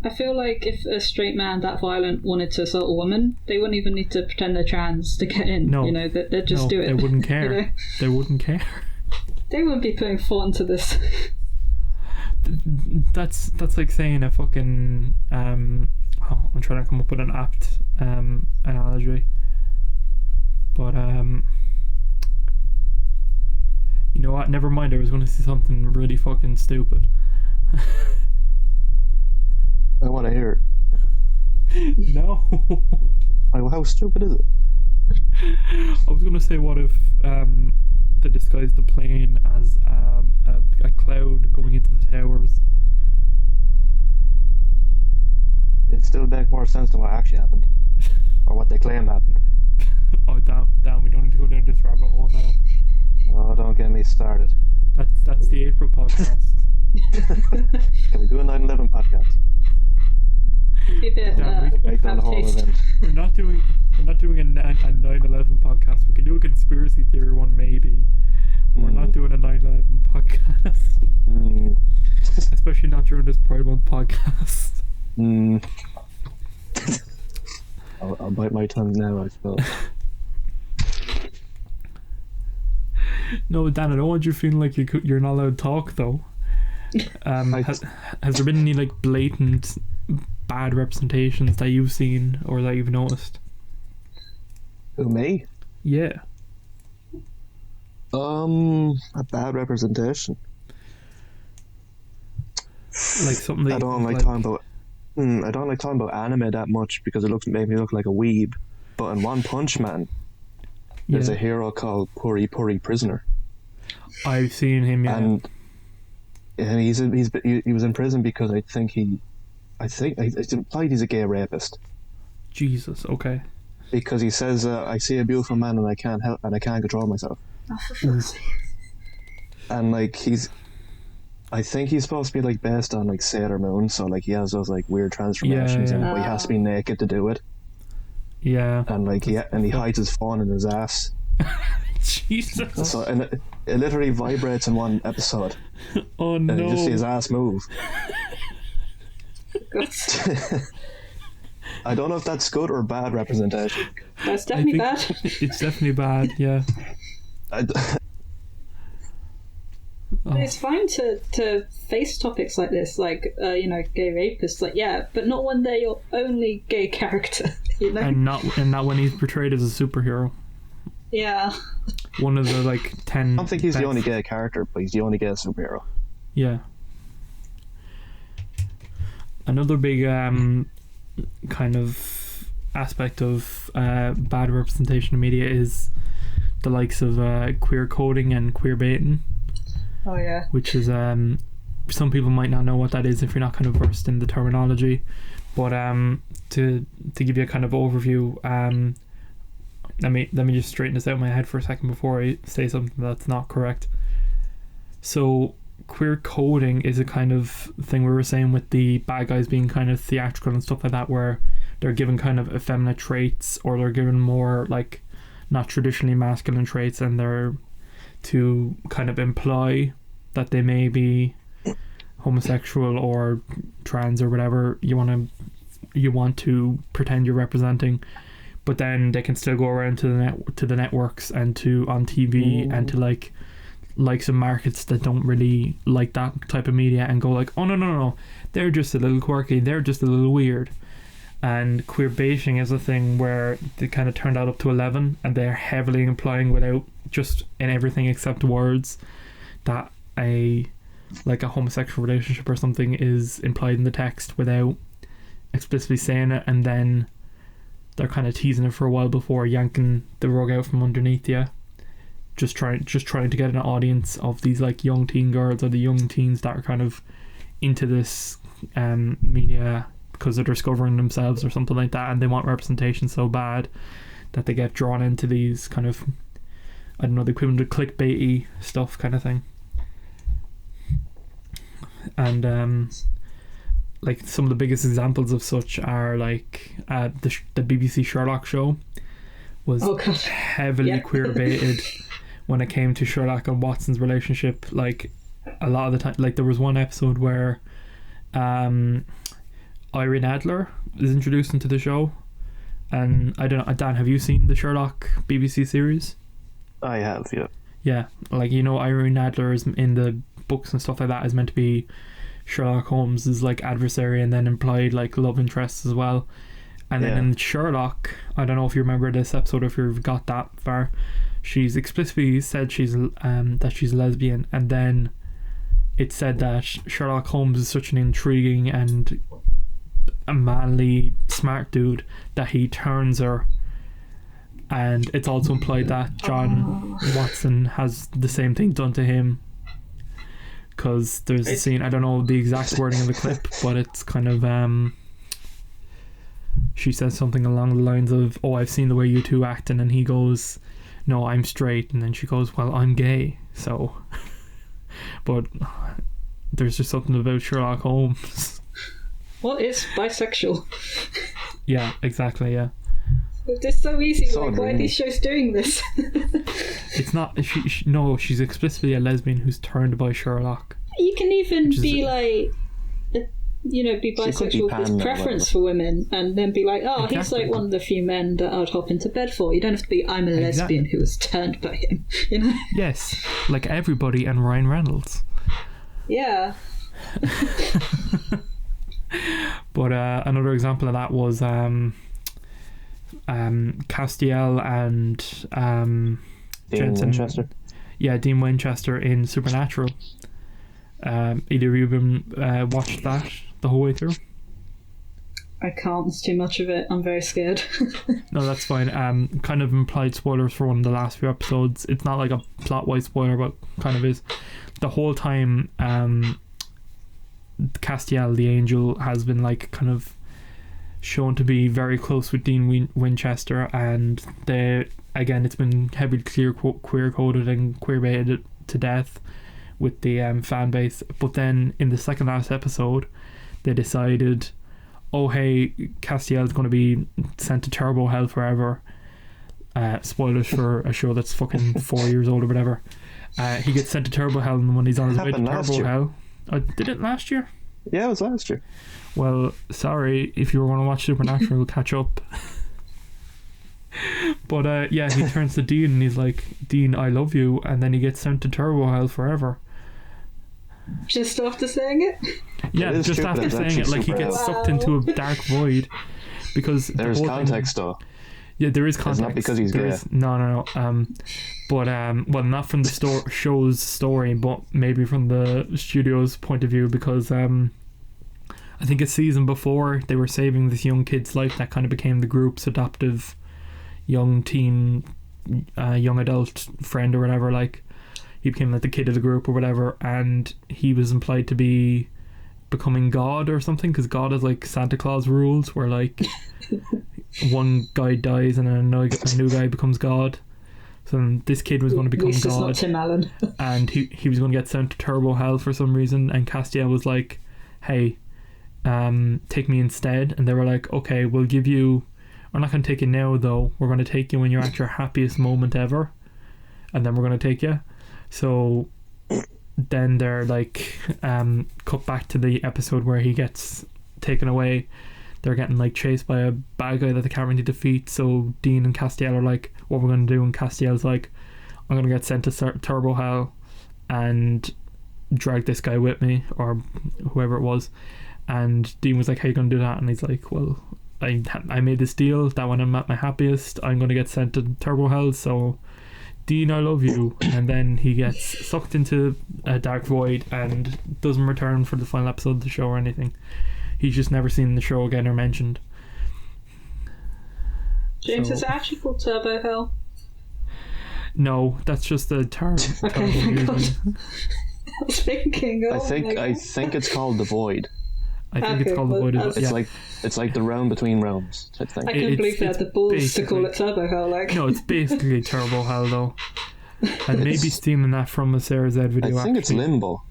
Speaker 3: I feel like if a straight man that violent wanted to assault a woman, they wouldn't even need to pretend they're trans to get in.
Speaker 1: No,
Speaker 3: they'd just do it.
Speaker 1: They wouldn't care. They wouldn't care.
Speaker 3: They wouldn't be putting thought into this.
Speaker 1: That's like saying a fucking I'm trying to come up with an apt analogy, but you know what, never mind, I was going to say something really fucking stupid.
Speaker 5: I want to hear it.
Speaker 1: No.
Speaker 5: How stupid is it?
Speaker 1: I was going to say, what if they disguised the plane as a cloud going into the towers?
Speaker 5: It still makes more sense than what actually happened, or what they claim happened.
Speaker 1: Oh damn! We don't need to go down this rabbit hole now.
Speaker 5: Oh, don't get me started.
Speaker 1: That's the April podcast.
Speaker 5: Can we do a 9/11 podcast? Break down the whole event.
Speaker 1: We're not doing a 9/11 podcast. We can do a conspiracy theory one maybe. But we're not doing a 9/11 podcast. Especially not during this Pride Month podcast.
Speaker 5: I'll bite my tongue now, I suppose.
Speaker 1: No, Dan, I don't want you feeling like you're not allowed to talk though. Has there been any like blatant bad representations that you've seen or that you've noticed?
Speaker 5: Who, me?
Speaker 1: Yeah.
Speaker 5: A bad representation.
Speaker 1: Like something that
Speaker 5: I don't like talking about. I don't like talking about anime that much because it makes me look like a weeb. But in One Punch Man, there's a hero called Puri Puri Prisoner.
Speaker 1: I've seen him, yeah.
Speaker 5: And he was in prison because I think it's implied he's a gay rapist.
Speaker 1: Jesus, okay.
Speaker 5: Because he says, I see a beautiful man and I can't control myself. And like I think he's supposed to be like based on like Sailor Moon, so like he has those like weird transformations, but he has to be naked to do it.
Speaker 1: Yeah.
Speaker 5: And like he hides his phone in his ass.
Speaker 1: Jesus.
Speaker 5: So and it literally vibrates in one episode.
Speaker 1: Oh no.
Speaker 5: And you just see his ass move. I don't know if that's good or bad representation.
Speaker 3: That's definitely bad.
Speaker 1: It's definitely bad, yeah.
Speaker 3: It's fine to face topics like this, like gay rapists, like but not when they're your only gay character, you know. And
Speaker 1: not when he's portrayed as a superhero.
Speaker 3: Yeah.
Speaker 1: One of the like 10.
Speaker 5: I don't think he's the only gay character, but he's the only gay superhero.
Speaker 1: Yeah. Another big kind of aspect of bad representation in media is the likes of queer coding and queer baiting.
Speaker 3: Oh yeah. Which
Speaker 1: is some people might not know what that is if you're not kind of versed in the terminology, but to give you a kind of overview, let me just straighten this out in my head for a second before I say something that's not correct. So queer coding is a kind of thing we were saying with the bad guys being kind of theatrical and stuff like that, where they're given kind of effeminate traits, or they're given more like not traditionally masculine traits, and they're to kind of imply that they may be homosexual or trans or whatever you want to pretend you're representing, but then they can still go around to the networks and to on TV and to like some markets that don't really like that type of media and go like, oh no, they're just a little quirky, they're just a little weird. And queer baiting is a thing where they kind of turned that up to 11, and they're heavily implying without just in everything except words that a homosexual relationship or something is implied in the text without explicitly saying it, and then they're kind of teasing it for a while before yanking the rug out from underneath you. Just trying to get an audience of these like young teen girls or the young teens that are kind of into this media because they're discovering themselves or something like that, and they want representation so bad that they get drawn into these kind of, I don't know, the equivalent of clickbaity stuff kind of thing. And like some of the biggest examples of such are like the BBC Sherlock show was heavily queer baited when it came to Sherlock and Watson's relationship. Like a lot of the time, like there was one episode where Irene Adler is introduced into the show, and I don't know, Dan, have you seen the Sherlock BBC series?
Speaker 5: I have, yeah.
Speaker 1: Yeah, like, you know, Irene Adler is in the books and stuff like that is meant to be Sherlock Holmes' like adversary and then implied like love interests as well. And then in Sherlock, I don't know if you remember this episode, if you've got that far, she's explicitly said she's that she's lesbian, and then it said that Sherlock Holmes is such an intriguing and a manly, smart dude that he turns her. And it's also implied that John Watson has the same thing done to him, because there's a scene, I don't know the exact wording of the clip, but it's kind of she says something along the lines of, oh, I've seen the way you two act, and then he goes, no, I'm straight, and then she goes, well, I'm gay. So but there's just something about Sherlock Holmes.
Speaker 3: What is bisexual?
Speaker 1: Yeah, exactly, yeah.
Speaker 3: It's so easy.
Speaker 5: So
Speaker 3: like, why are these shows doing this?
Speaker 1: It's not. No, she's explicitly a lesbian who's turned by Sherlock.
Speaker 3: You can even be like, be bisexual with preference for women, and then be like, oh, he's like one of the few men that I'd hop into bed for. You don't have to be, I'm a lesbian who was turned by him. You know?
Speaker 1: Yes, like everybody and Ryan Reynolds.
Speaker 3: Yeah.
Speaker 1: But another example of that was Castiel and
Speaker 5: Dean Winchester.
Speaker 1: Yeah, Dean Winchester in Supernatural. Either of you been watched that the whole way through?
Speaker 3: I can't, it's too much of it. I'm very scared.
Speaker 1: No, that's fine. Kind of implied spoilers for one of the last few episodes. It's not like a plot-wise spoiler, but kind of is. The whole time Castiel, the angel, has been like kind of shown to be very close with Dean Winchester, and it's been heavily queer coded and queer baited to death with the fan base. But then in the second last episode they decided, oh hey, Castiel's going to be sent to turbo hell forever. Spoilers for a show that's fucking 4 years old or whatever. He gets sent to turbo hell, and when he's on his way to turbo hell, did it last year?
Speaker 5: Yeah, it was last year.
Speaker 1: Well, sorry, if you were going to watch Supernatural, we'll catch up. But he turns to Dean and he's like, Dean, I love you, and then he gets sent to turbo hell forever.
Speaker 3: Just after saying it?
Speaker 1: Yeah, just after saying it, like he gets sucked into a dark void, because
Speaker 5: there's context though.
Speaker 1: Yeah, there is context.
Speaker 5: It's not because he's gay.
Speaker 1: No. But well, not from the show's story, but maybe from the studio's point of view, because I think a season before they were saving this young kid's life that kind of became the group's adoptive young teen, young adult friend or whatever. Like, he became like the kid of the group or whatever, and he was implied to be becoming God or something, because God has like Santa Claus rules where like one guy dies and then a new guy becomes God. So then this kid was going to become God.
Speaker 3: Not Tim Allen.
Speaker 1: And he was going to get sent to turbo hell for some reason, and Castiel was like, hey, take me instead. And they were like, okay, we're not going to take you now though, we're going to take you when you're at your happiest moment ever, and then we're going to take you. So then they're like cut back to the episode where he gets taken away. They're getting like chased by a bad guy that they can't really defeat. So Dean and Castiel are like, what we're going to do? And Castiel's like, I'm going to get sent to turbo hell and drag this guy with me, or whoever it was. And Dean was like, how are you going to do that? And he's like, well, I made this deal that when I'm at my happiest I'm going to get sent to turbo hell, so Dean, I love you. And then he gets sucked into a dark void and doesn't return for the final episode of the show or anything. he's just never seen the show again or mentioned.
Speaker 3: James,
Speaker 1: So-
Speaker 3: is it actually called Turbo Hell?
Speaker 1: No, that's just the term.
Speaker 3: Okay, thank God. I was thinking. Oh
Speaker 5: I think
Speaker 3: my God.
Speaker 5: it's called the Void.
Speaker 1: I think
Speaker 3: Okay,
Speaker 1: it's called the
Speaker 3: well,
Speaker 1: Void.
Speaker 3: that's-
Speaker 5: It's
Speaker 1: Yeah.
Speaker 5: it's like the realm between realms type thing.
Speaker 3: I couldn't
Speaker 1: it's-
Speaker 3: believe they had
Speaker 1: it's
Speaker 3: the balls to call
Speaker 1: basically-
Speaker 3: it Turbo Hell. Like,
Speaker 1: No, it's basically Turbo Hell though. And maybe
Speaker 5: It's-
Speaker 1: stealing that from a Sarah Z
Speaker 5: I
Speaker 1: video.
Speaker 5: think it's
Speaker 1: actually.
Speaker 5: limbo.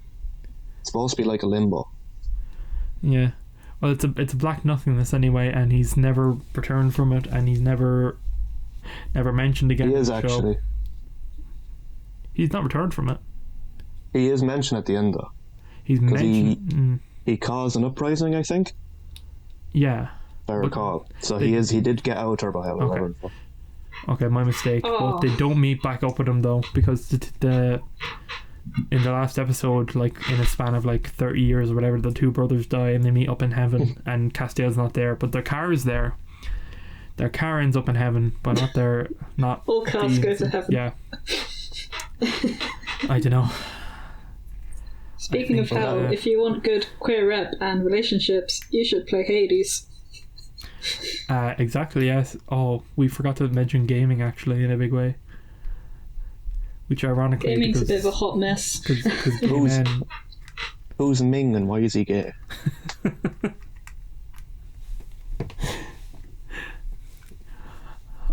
Speaker 5: It's supposed to be like a limbo.
Speaker 1: Yeah. Well, it's a black nothingness anyway, and he's never returned from it, and he's never mentioned again.
Speaker 5: He
Speaker 1: in
Speaker 5: is
Speaker 1: the show.
Speaker 5: actually.
Speaker 1: He's not returned from it.
Speaker 5: He is mentioned at the end though.
Speaker 1: He's
Speaker 5: 'Cause he-
Speaker 1: mentioned.
Speaker 5: He caused an uprising, I think,
Speaker 1: Yeah.
Speaker 5: if I recall. So
Speaker 1: they-
Speaker 5: he did get out of Turbo Hell or
Speaker 1: Okay.
Speaker 5: whatever. the fuck.
Speaker 1: Okay, my mistake.
Speaker 3: Oh.
Speaker 1: But they don't meet back up with him though, because the in the last episode, like in a span of like 30 years or whatever, the two brothers die and they meet up in heaven, and Castiel's not there, but their car is there. Their car ends up in heaven, but not
Speaker 3: all cars go to heaven.
Speaker 1: Yeah. I don't know.
Speaker 3: Speaking of
Speaker 1: think,
Speaker 3: hell, if you want good queer rep and relationships, you should play Hades.
Speaker 1: Exactly. Yes. Oh, we forgot to mention gaming actually in a big way. Which ironically,
Speaker 3: Gaming's a bit of a hot mess.
Speaker 1: because gay
Speaker 5: Who's-
Speaker 1: men.
Speaker 5: Who's Ming and why is he gay?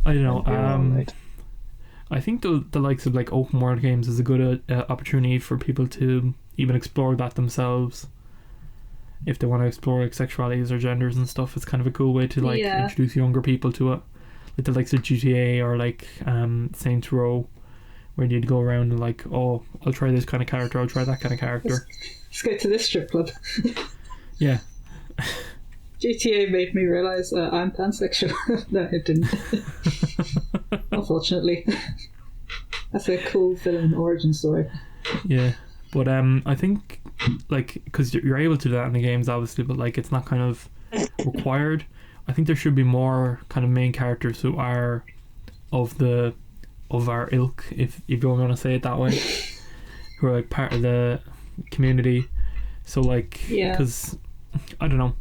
Speaker 1: I don't know.
Speaker 5: You're all right.
Speaker 1: I think the likes of like open world games is a good opportunity for people to even explore that themselves. If they want to explore like sexualities or genders and stuff, it's kind of a cool way to like
Speaker 3: Yeah.
Speaker 1: introduce younger people to it. Like the likes of GTA or like Saints Row, where you'd go around and like, oh, I'll try this kind of character, I'll try that kind of character.
Speaker 3: Let's go to this strip club.
Speaker 1: Yeah.
Speaker 3: GTA made me realise I'm pansexual. No, it didn't. Unfortunately. That's a cool villain origin story.
Speaker 1: Yeah, but I think like because you're able to do that in the games obviously, but like it's not kind of required. I think there should be more kind of main characters who are of our ilk, if you don't want to say it that way, who are like part of the community. So like,
Speaker 3: Yeah.
Speaker 1: because I don't know,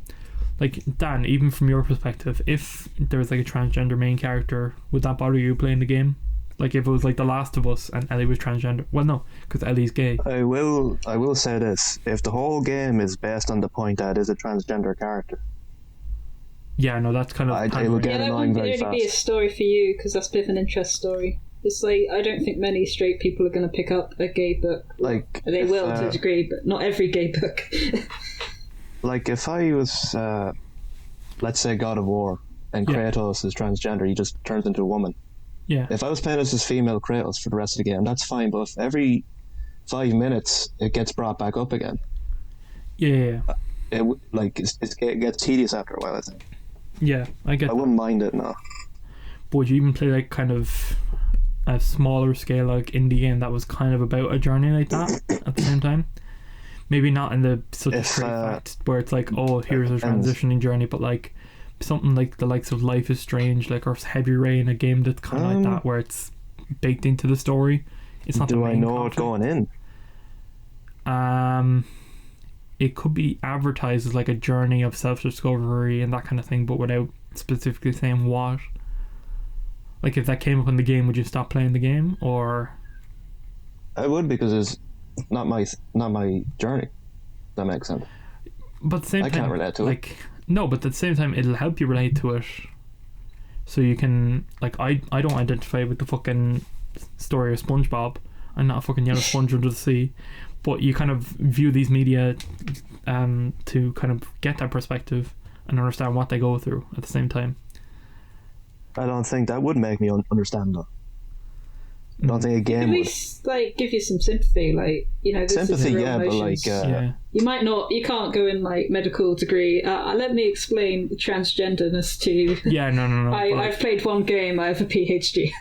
Speaker 1: like Dan, even from your perspective, if there was like a transgender main character, would that bother you playing the game? Like if it was like The Last of Us and Ellie was transgender. Well, no, because Ellie's gay.
Speaker 5: I will say this: if the whole game is based on the point that it is a transgender character,
Speaker 1: Yeah, no, that's kind of.
Speaker 5: I would
Speaker 3: Yeah,
Speaker 5: get
Speaker 3: that
Speaker 5: annoying
Speaker 3: wouldn't
Speaker 5: very
Speaker 3: really be a
Speaker 5: fast.
Speaker 3: story for you because that's a bit of an interest story. It's like I don't think many straight people are going to pick up a gay book.
Speaker 5: Like
Speaker 3: They
Speaker 5: if,
Speaker 3: will to a degree, but not every gay book.
Speaker 5: like if I was, let's say, God of War, and
Speaker 1: Yeah.
Speaker 5: Kratos is transgender, he just turns into a woman.
Speaker 1: Yeah,
Speaker 5: If I was playing as this female Kratos for the rest of the game, that's fine. But if every 5 minutes it gets brought back up again,
Speaker 1: yeah.
Speaker 5: it gets tedious after a while. I think
Speaker 1: Yeah, I get
Speaker 5: I
Speaker 1: that.
Speaker 5: wouldn't mind it. No,
Speaker 1: But would you even play like kind of a smaller scale like indie game that was kind of about a journey like that at the same time? Maybe not in the such a
Speaker 5: If,
Speaker 1: straight fact where it's like, oh, here's a
Speaker 5: depends.
Speaker 1: transitioning journey, but like something like the likes of Life is Strange, like or Heavy Rain, a game that's kind of like that where it's baked into the story. It's not.
Speaker 5: do
Speaker 1: the
Speaker 5: I
Speaker 1: main
Speaker 5: know it
Speaker 1: content.
Speaker 5: going in?
Speaker 1: It could be advertised as like a journey of self-discovery and that kind of thing, but without specifically saying what. Like if that came up in the game, would you stop playing the game, or?
Speaker 5: I would, because it's not my journey. That makes sense.
Speaker 1: But at the same
Speaker 5: I
Speaker 1: time,
Speaker 5: can't relate to it.
Speaker 1: like, no, but at the same time, it'll help you relate to it. So you can, like, I don't identify with the fucking story of SpongeBob. I'm not a fucking yellow sponge under the sea. But you kind of view these media to kind of get that perspective and understand what they go through at the same time.
Speaker 5: I don't think that would make me understand that. I don't think a
Speaker 3: At
Speaker 5: game would.
Speaker 3: least, like, give you some sympathy, like, you know, this
Speaker 5: Sympathy,
Speaker 3: is real
Speaker 5: yeah, but
Speaker 3: emotions.
Speaker 5: like,
Speaker 1: Yeah.
Speaker 3: You might not, you can't go in, like, medical degree. Let me explain transgenderness to you.
Speaker 1: Yeah, no. but, like,
Speaker 3: I've played one game, I have a PhD.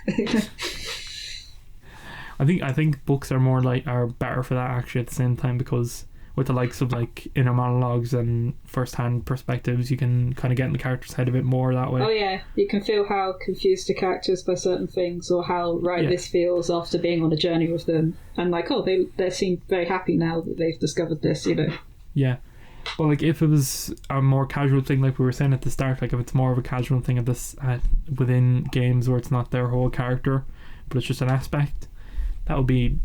Speaker 1: I think books are better for that actually at the same time, because with the likes of like inner monologues and first-hand perspectives, you can kind of get in the character's head a bit more that way.
Speaker 3: Oh yeah, you can feel how confused the character is by certain things, or how
Speaker 1: Yeah.
Speaker 3: this feels after being on a journey with them, and like, oh, they seem very happy now that they've discovered this, you know.
Speaker 1: Yeah, Well, like if it was a more casual thing, like we were saying at the start, like if it's more of a casual thing within games where it's not their whole character, but it's just an aspect, that would be,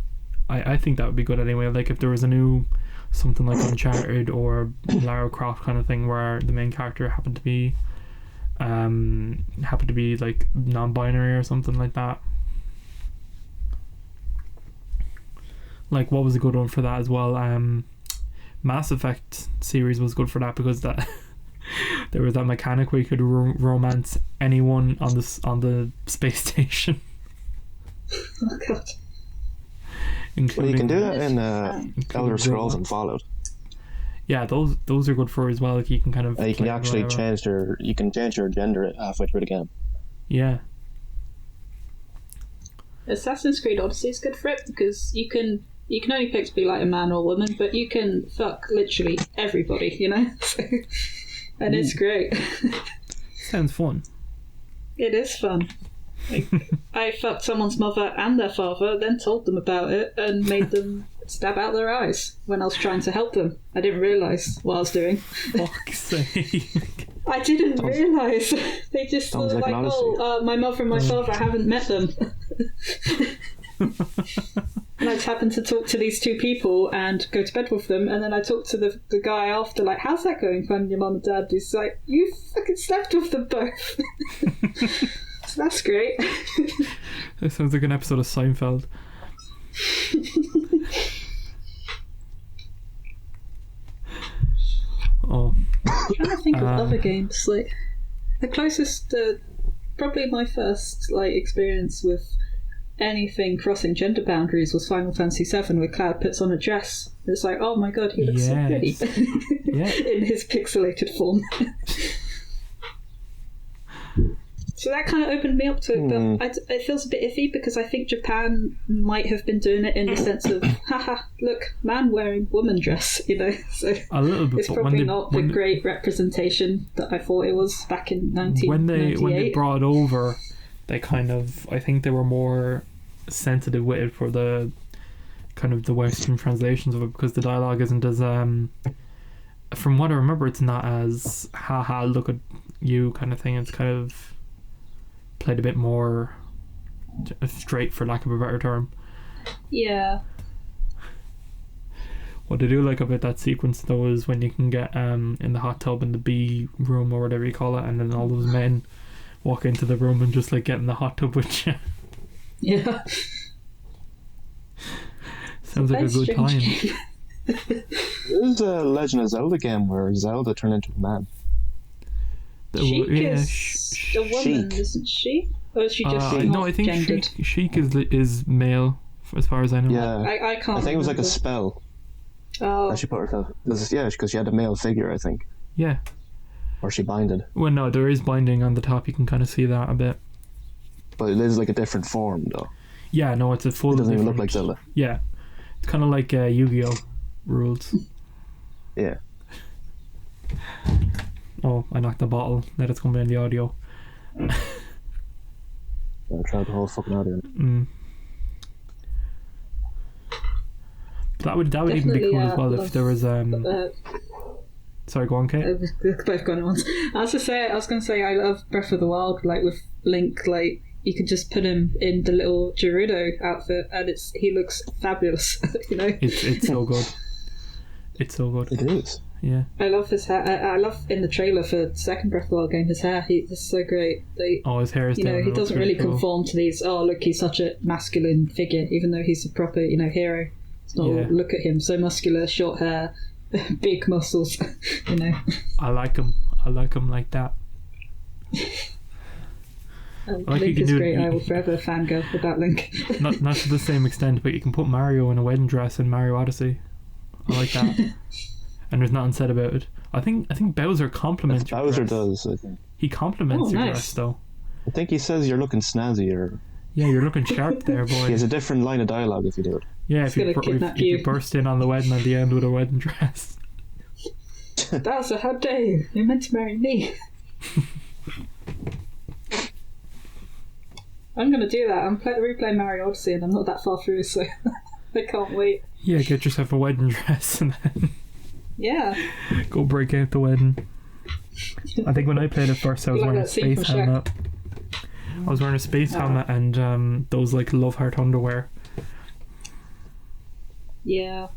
Speaker 1: I think that would be good anyway. Like if there was a new something like Uncharted or Lara Croft kind of thing where the main character happened to be like non-binary or something like that. Like what was a good one for that as well? Mass Effect series was good for that because that there was that mechanic where you could romance anyone on the space station.
Speaker 3: Oh god.
Speaker 5: Well, you can do that in Elder Scrolls and Fallout.
Speaker 1: Yeah, those are good for as well. Like you can kind of
Speaker 5: you can actually change your gender halfway through the game.
Speaker 1: Yeah.
Speaker 3: Assassin's Creed Odyssey is good for it because you can only pick to be like a man or woman, but you can fuck literally everybody, you know? And it's great.
Speaker 1: Sounds fun.
Speaker 3: It is fun. Like, I fucked someone's mother and their father, then told them about it and made them stab out their eyes when I was trying to help them. I didn't realise what I was doing.
Speaker 1: Fuck's sake.
Speaker 3: I didn't realise. They just thought like my mother and my father, I haven't met them. And I just happened to talk to these two people and go to bed with them, and then I talked to the guy after, like, how's that going, finding your mum and dad? He's like, you fucking slept with them both. So that's great.
Speaker 1: That sounds like an episode of Seinfeld. Oh.
Speaker 3: I'm trying to think of other games. Like the closest, probably my first experience with anything crossing gender boundaries was Final Fantasy VII, where Cloud puts on a dress. It's like, oh my god, he looks so pretty.
Speaker 1: Yeah.
Speaker 3: In his pixelated form. So that kind of opened me up to it, but it feels a bit iffy because I think Japan might have been doing it in the sense of, haha, look, man wearing woman dress, you know. So
Speaker 1: a little bit,
Speaker 3: it's probably not the great representation that I thought it was back in 1998.
Speaker 1: When they brought it over, they kind of, I think they were more sensitive with it for the kind of the Western translations of it, because the dialogue isn't as from what I remember, it's not as haha look at you kind of thing. It's kind of played a bit more straight, for lack of a better term.
Speaker 3: Yeah.
Speaker 1: What I do like about that sequence though is when you can get in the hot tub in the B room or whatever you call it, and then all those men walk into the room and just like get in the hot tub with you.
Speaker 3: Yeah.
Speaker 1: Sounds like a good time.
Speaker 5: There's a Legend of Zelda game where Zelda turned into a man.
Speaker 3: Sheik is a woman, isn't she? Or is she just
Speaker 1: no, I think
Speaker 3: gendered?
Speaker 1: Sheik is male, as far as I know.
Speaker 5: Yeah,
Speaker 3: I can't.
Speaker 5: I think it was like
Speaker 3: remember.
Speaker 5: a spell.
Speaker 3: Oh,
Speaker 5: That she put herself. Yeah, because she had a male figure, I think,
Speaker 1: Yeah.
Speaker 5: or she binded.
Speaker 1: Well, no, there is binding on the top. You can kind of see that a bit.
Speaker 5: But it is like a different form, though.
Speaker 1: Yeah, no, it's a full.
Speaker 5: It doesn't even look
Speaker 1: different-
Speaker 5: like Zelda.
Speaker 1: Yeah, it's kind of like Yu-Gi-Oh rules.
Speaker 5: Yeah.
Speaker 1: Oh, I knocked the bottle. Let it come in the audio.
Speaker 5: I tried the whole fucking audio.
Speaker 1: That would even be cool as well if there was Sorry, go on, Kate.
Speaker 3: We've both gone at once. I was going to say I love Breath of the Wild. Like with Link, like you could just put him in the little Gerudo outfit, and he looks fabulous. You know,
Speaker 1: It's so good. It's so good.
Speaker 5: It is.
Speaker 1: Yeah.
Speaker 3: I love his hair. I love in the trailer for the second Breath of the Wild game his hair. He's so great.
Speaker 1: His hair is.
Speaker 3: You know, he doesn't really
Speaker 1: cool.
Speaker 3: conform to these. Oh, look, he's such a masculine figure, even though he's a proper, hero. It's not.
Speaker 1: Yeah.
Speaker 3: Look at him, so muscular, short hair, big muscles. You know.
Speaker 1: I like him. I like him like that. Like
Speaker 3: Link
Speaker 1: you
Speaker 3: is
Speaker 1: can do
Speaker 3: great.
Speaker 1: it-
Speaker 3: I will forever fangirl about Link.
Speaker 1: Not to the same extent, but you can put Mario in a wedding dress in Mario Odyssey. I like that. And there's nothing said about it. I think Bowser compliments your
Speaker 5: Bowser
Speaker 1: dress.
Speaker 5: does, I think.
Speaker 1: He compliments your
Speaker 3: nice.
Speaker 1: dress though.
Speaker 5: I think he says you're looking snazzy, or
Speaker 1: Yeah, you're looking sharp there, boy.
Speaker 5: he has a different line of dialogue if you do it.
Speaker 1: Yeah, if
Speaker 3: He's
Speaker 1: you,
Speaker 3: gonna kidnap
Speaker 1: if you
Speaker 3: you.
Speaker 1: burst in on the wedding at the end with a wedding dress.
Speaker 3: Bowser, how dare you? You're meant to marry me. I'm going to do that. I'm replaying Mario Odyssey and I'm not that far through, so I can't wait.
Speaker 1: Yeah, get yourself a wedding dress and then
Speaker 3: Yeah.
Speaker 1: Go break out the wedding. I think when I played it first, I was
Speaker 3: Like
Speaker 1: wearing a
Speaker 3: that scene
Speaker 1: space
Speaker 3: from Shrek.
Speaker 1: helmet. I was wearing a space helmet and those like Love Heart underwear.
Speaker 3: Yeah.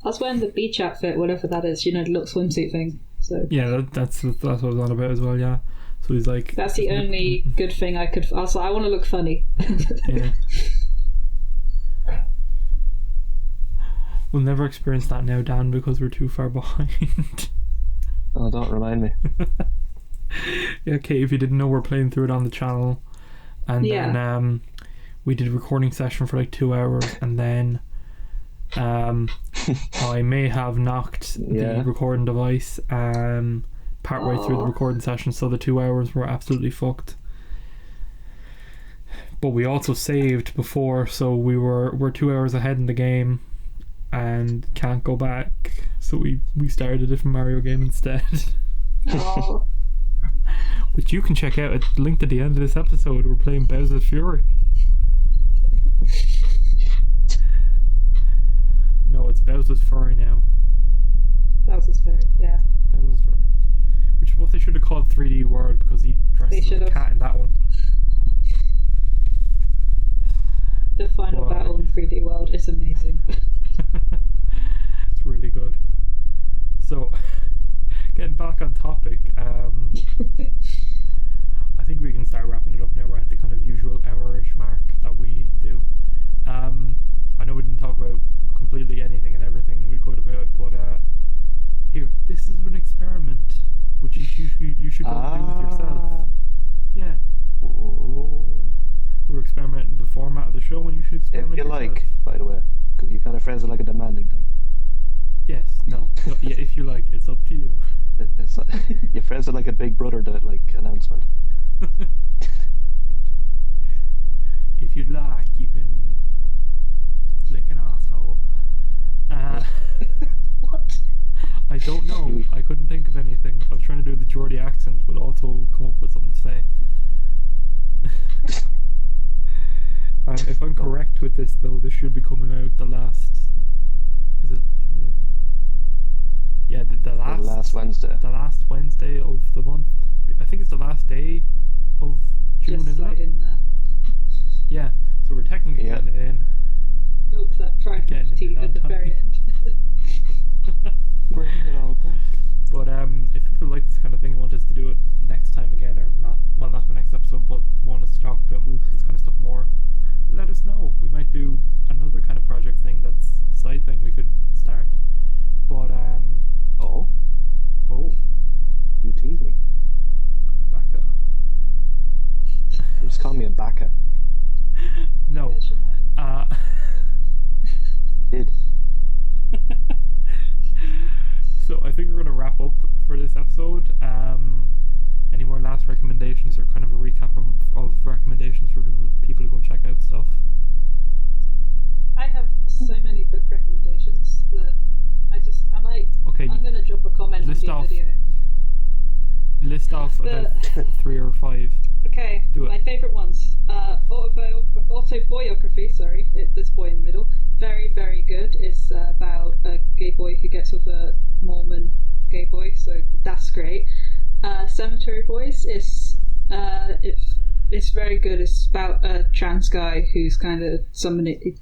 Speaker 3: I was wearing the beach outfit, whatever that is, you know, the little swimsuit thing. So
Speaker 1: Yeah, that's what I was on about as well. Yeah. So he's like.
Speaker 3: that's the only good thing I could. I was like, I want to look funny.
Speaker 1: Yeah. We'll never experience that now, Dan, because we're too far behind.
Speaker 5: Oh, don't remind me.
Speaker 1: Yeah, okay, if you didn't know, we're playing through it on the channel. And then we did a recording session for like 2 hours, and then I may have knocked the recording device partway through the recording session, so the 2 hours were absolutely fucked. But we also saved before, so we're 2 hours ahead in the game and can't go back, so we started a different Mario game instead.
Speaker 3: Oh.
Speaker 1: Which you can check out at linked at the end of this episode. We're playing Bowser's Fury. No, it's Bowser's Fury now.
Speaker 3: That was very, yeah.
Speaker 1: Bowser's Fury. Which is what they should have called 3D World, because he dresses as a cat in that one.
Speaker 3: The final battle in 3D World is amazing.
Speaker 1: It's really good. So, getting back on topic, I think we can start wrapping it up now. We're at the kind of usual hour-ish mark that we do. I know we didn't talk about completely anything and everything we could about, but here, this is an experiment which you should go and do with yourself. Yeah. We're experimenting with the format of the show, and you should experiment
Speaker 5: If you
Speaker 1: yourself.
Speaker 5: like, by the way, because you kind of phrase it like a demanding thing.
Speaker 1: Yes, no, yeah, if you like, it's up to you.
Speaker 5: It's like, you phrase it like a Big Brother announcement.
Speaker 1: If you'd like, you can lick an asshole.
Speaker 3: What?
Speaker 1: I don't know. I couldn't think of anything. I was trying to do the Geordie accent, but also come up with something to say. If I'm correct with this, though, this should be coming out the last. Is it 30th? Yeah, the last
Speaker 5: Wednesday.
Speaker 1: The last Wednesday of the month. I think it's the last day of June,
Speaker 3: Just
Speaker 1: isn't
Speaker 3: slide
Speaker 1: it?
Speaker 3: in there.
Speaker 1: Yeah. So we're technically getting it in.
Speaker 3: Milk that fragment of teeth at the very end.
Speaker 5: Bring it all back.
Speaker 1: But if people like this kind of thing and want us to do it next time again, or not, well, not the next episode, but want us to talk about this kind of stuff more, let us know. We might do another kind of project thing that's a side thing we could start. But
Speaker 5: Oh, you tease me.
Speaker 1: Becca.
Speaker 5: You just call me a baka.
Speaker 1: No.
Speaker 5: Did.
Speaker 1: So I think we're going to wrap up for this episode. Any more last recommendations, or kind of a recap of recommendations for people to go check out stuff?
Speaker 3: I have so many book recommendations that
Speaker 1: Okay,
Speaker 3: I'm going to drop a comment on the video.
Speaker 1: List off about 3 or 5.
Speaker 3: Okay,
Speaker 1: Do it.
Speaker 3: my favourite ones. Autobiography, sorry, this boy in the middle. Very, very good. It's about a gay boy who gets with a Mormon gay boy, so that's great. Cemetery Boys is it's very good. It's about a trans guy who's kind of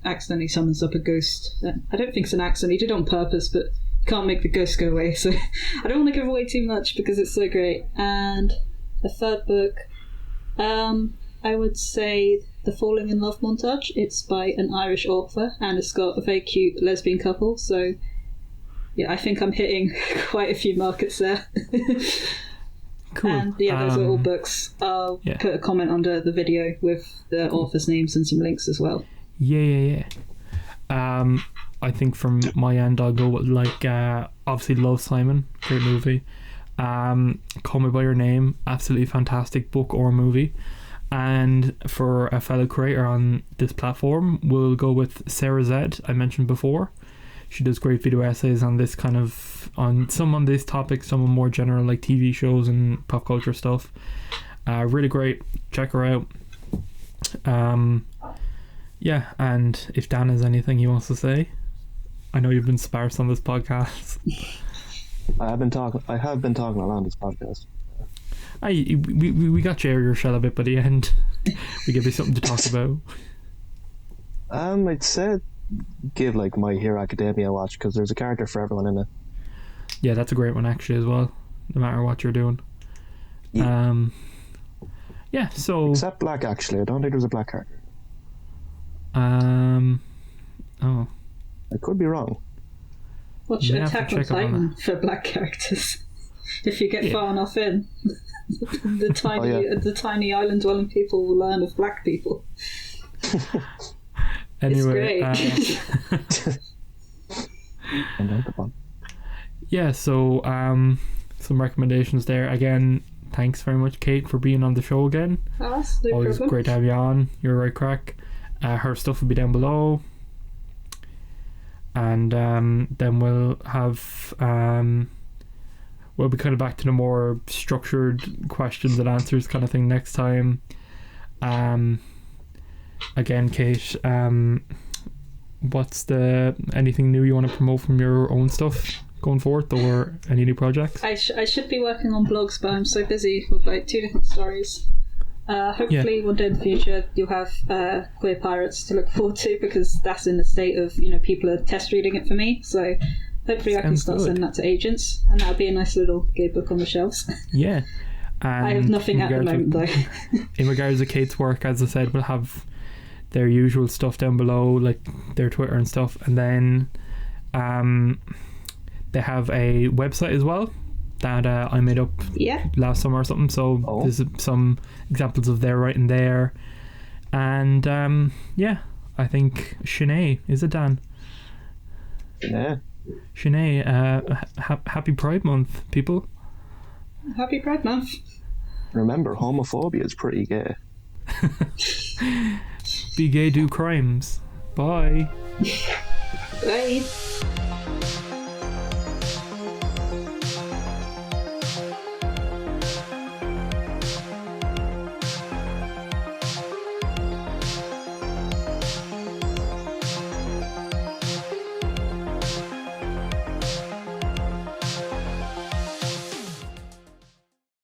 Speaker 3: accidentally summons up a ghost. I don't think it's an accident. He did it on purpose, but you can't make the ghost go away. So I don't want to give away too much because it's so great. And the third book, I would say The Falling in Love Montage. It's by an Irish author, and it's got a very cute lesbian couple. So yeah, I think I'm hitting quite a few markets there.
Speaker 1: Cool.
Speaker 3: And yeah, those are all books. I'll put a comment under the video with the authors' names and some links as well.
Speaker 1: Yeah. I think from my end, I'll go with obviously Love, Simon, great movie. Call Me By Your Name, absolutely fantastic book or movie. And for a fellow creator on this platform, we'll go with Sarah Zed, I mentioned before. She does great video essays on this kind of, on this topic, some more general like TV shows and pop culture stuff. Really great. Check her out. Yeah, and if Dan has anything he wants to say, I know you've been sparse on this podcast.
Speaker 5: I have been talking a lot on this podcast.
Speaker 1: We got you out of your shell a bit by the end. We give you something to talk about.
Speaker 5: I'd say give like My Hero Academia a watch because there's a character for everyone in it.
Speaker 1: Yeah, that's a great one actually as well. No matter what you're doing.
Speaker 5: Yeah.
Speaker 1: Yeah. So
Speaker 5: Except Black, actually. I don't think there's a Black character.
Speaker 1: Oh.
Speaker 5: I could be wrong.
Speaker 3: Watch
Speaker 1: You have
Speaker 3: Attack
Speaker 1: to
Speaker 3: on
Speaker 1: check up on
Speaker 3: Titan for black characters. If you get far enough in, the tiny island dwelling people will learn of black people.
Speaker 1: Anyway,
Speaker 3: it's great.
Speaker 1: Yeah, so some recommendations there. Again, thanks very much, Kate, for being on the show again.
Speaker 3: That's no
Speaker 1: Always
Speaker 3: problem.
Speaker 1: great to have you on. You're right crack. Her stuff will be down below. And then we'll have we'll be kind of back to the more structured questions and answers kind of thing next time. Again, Kate, what's anything new you want to promote from your own stuff going forward, or any new projects?
Speaker 3: I should be working on blogs, but I'm so busy with like 2 different stories. Hopefully one day in the future you'll have Queer Pirates to look forward to, because that's in the state of, people are test reading it for me, so hopefully I can start sending that to agents, and that'll be a nice little gay book on the shelves.
Speaker 1: Yeah.
Speaker 3: I have nothing at the moment though.
Speaker 1: In regards to Kate's work, as I said, we'll have their usual stuff down below, like their Twitter and stuff, and then they have a website as well that I made up last summer or something, so there's some examples of their writing there. And I think Sinead, is it Dan?
Speaker 5: Yeah.
Speaker 1: Sinead, happy Pride Month, people.
Speaker 3: Happy Pride Month.
Speaker 5: Remember, homophobia is pretty gay.
Speaker 1: Be gay, do crimes. Bye.
Speaker 3: Bye.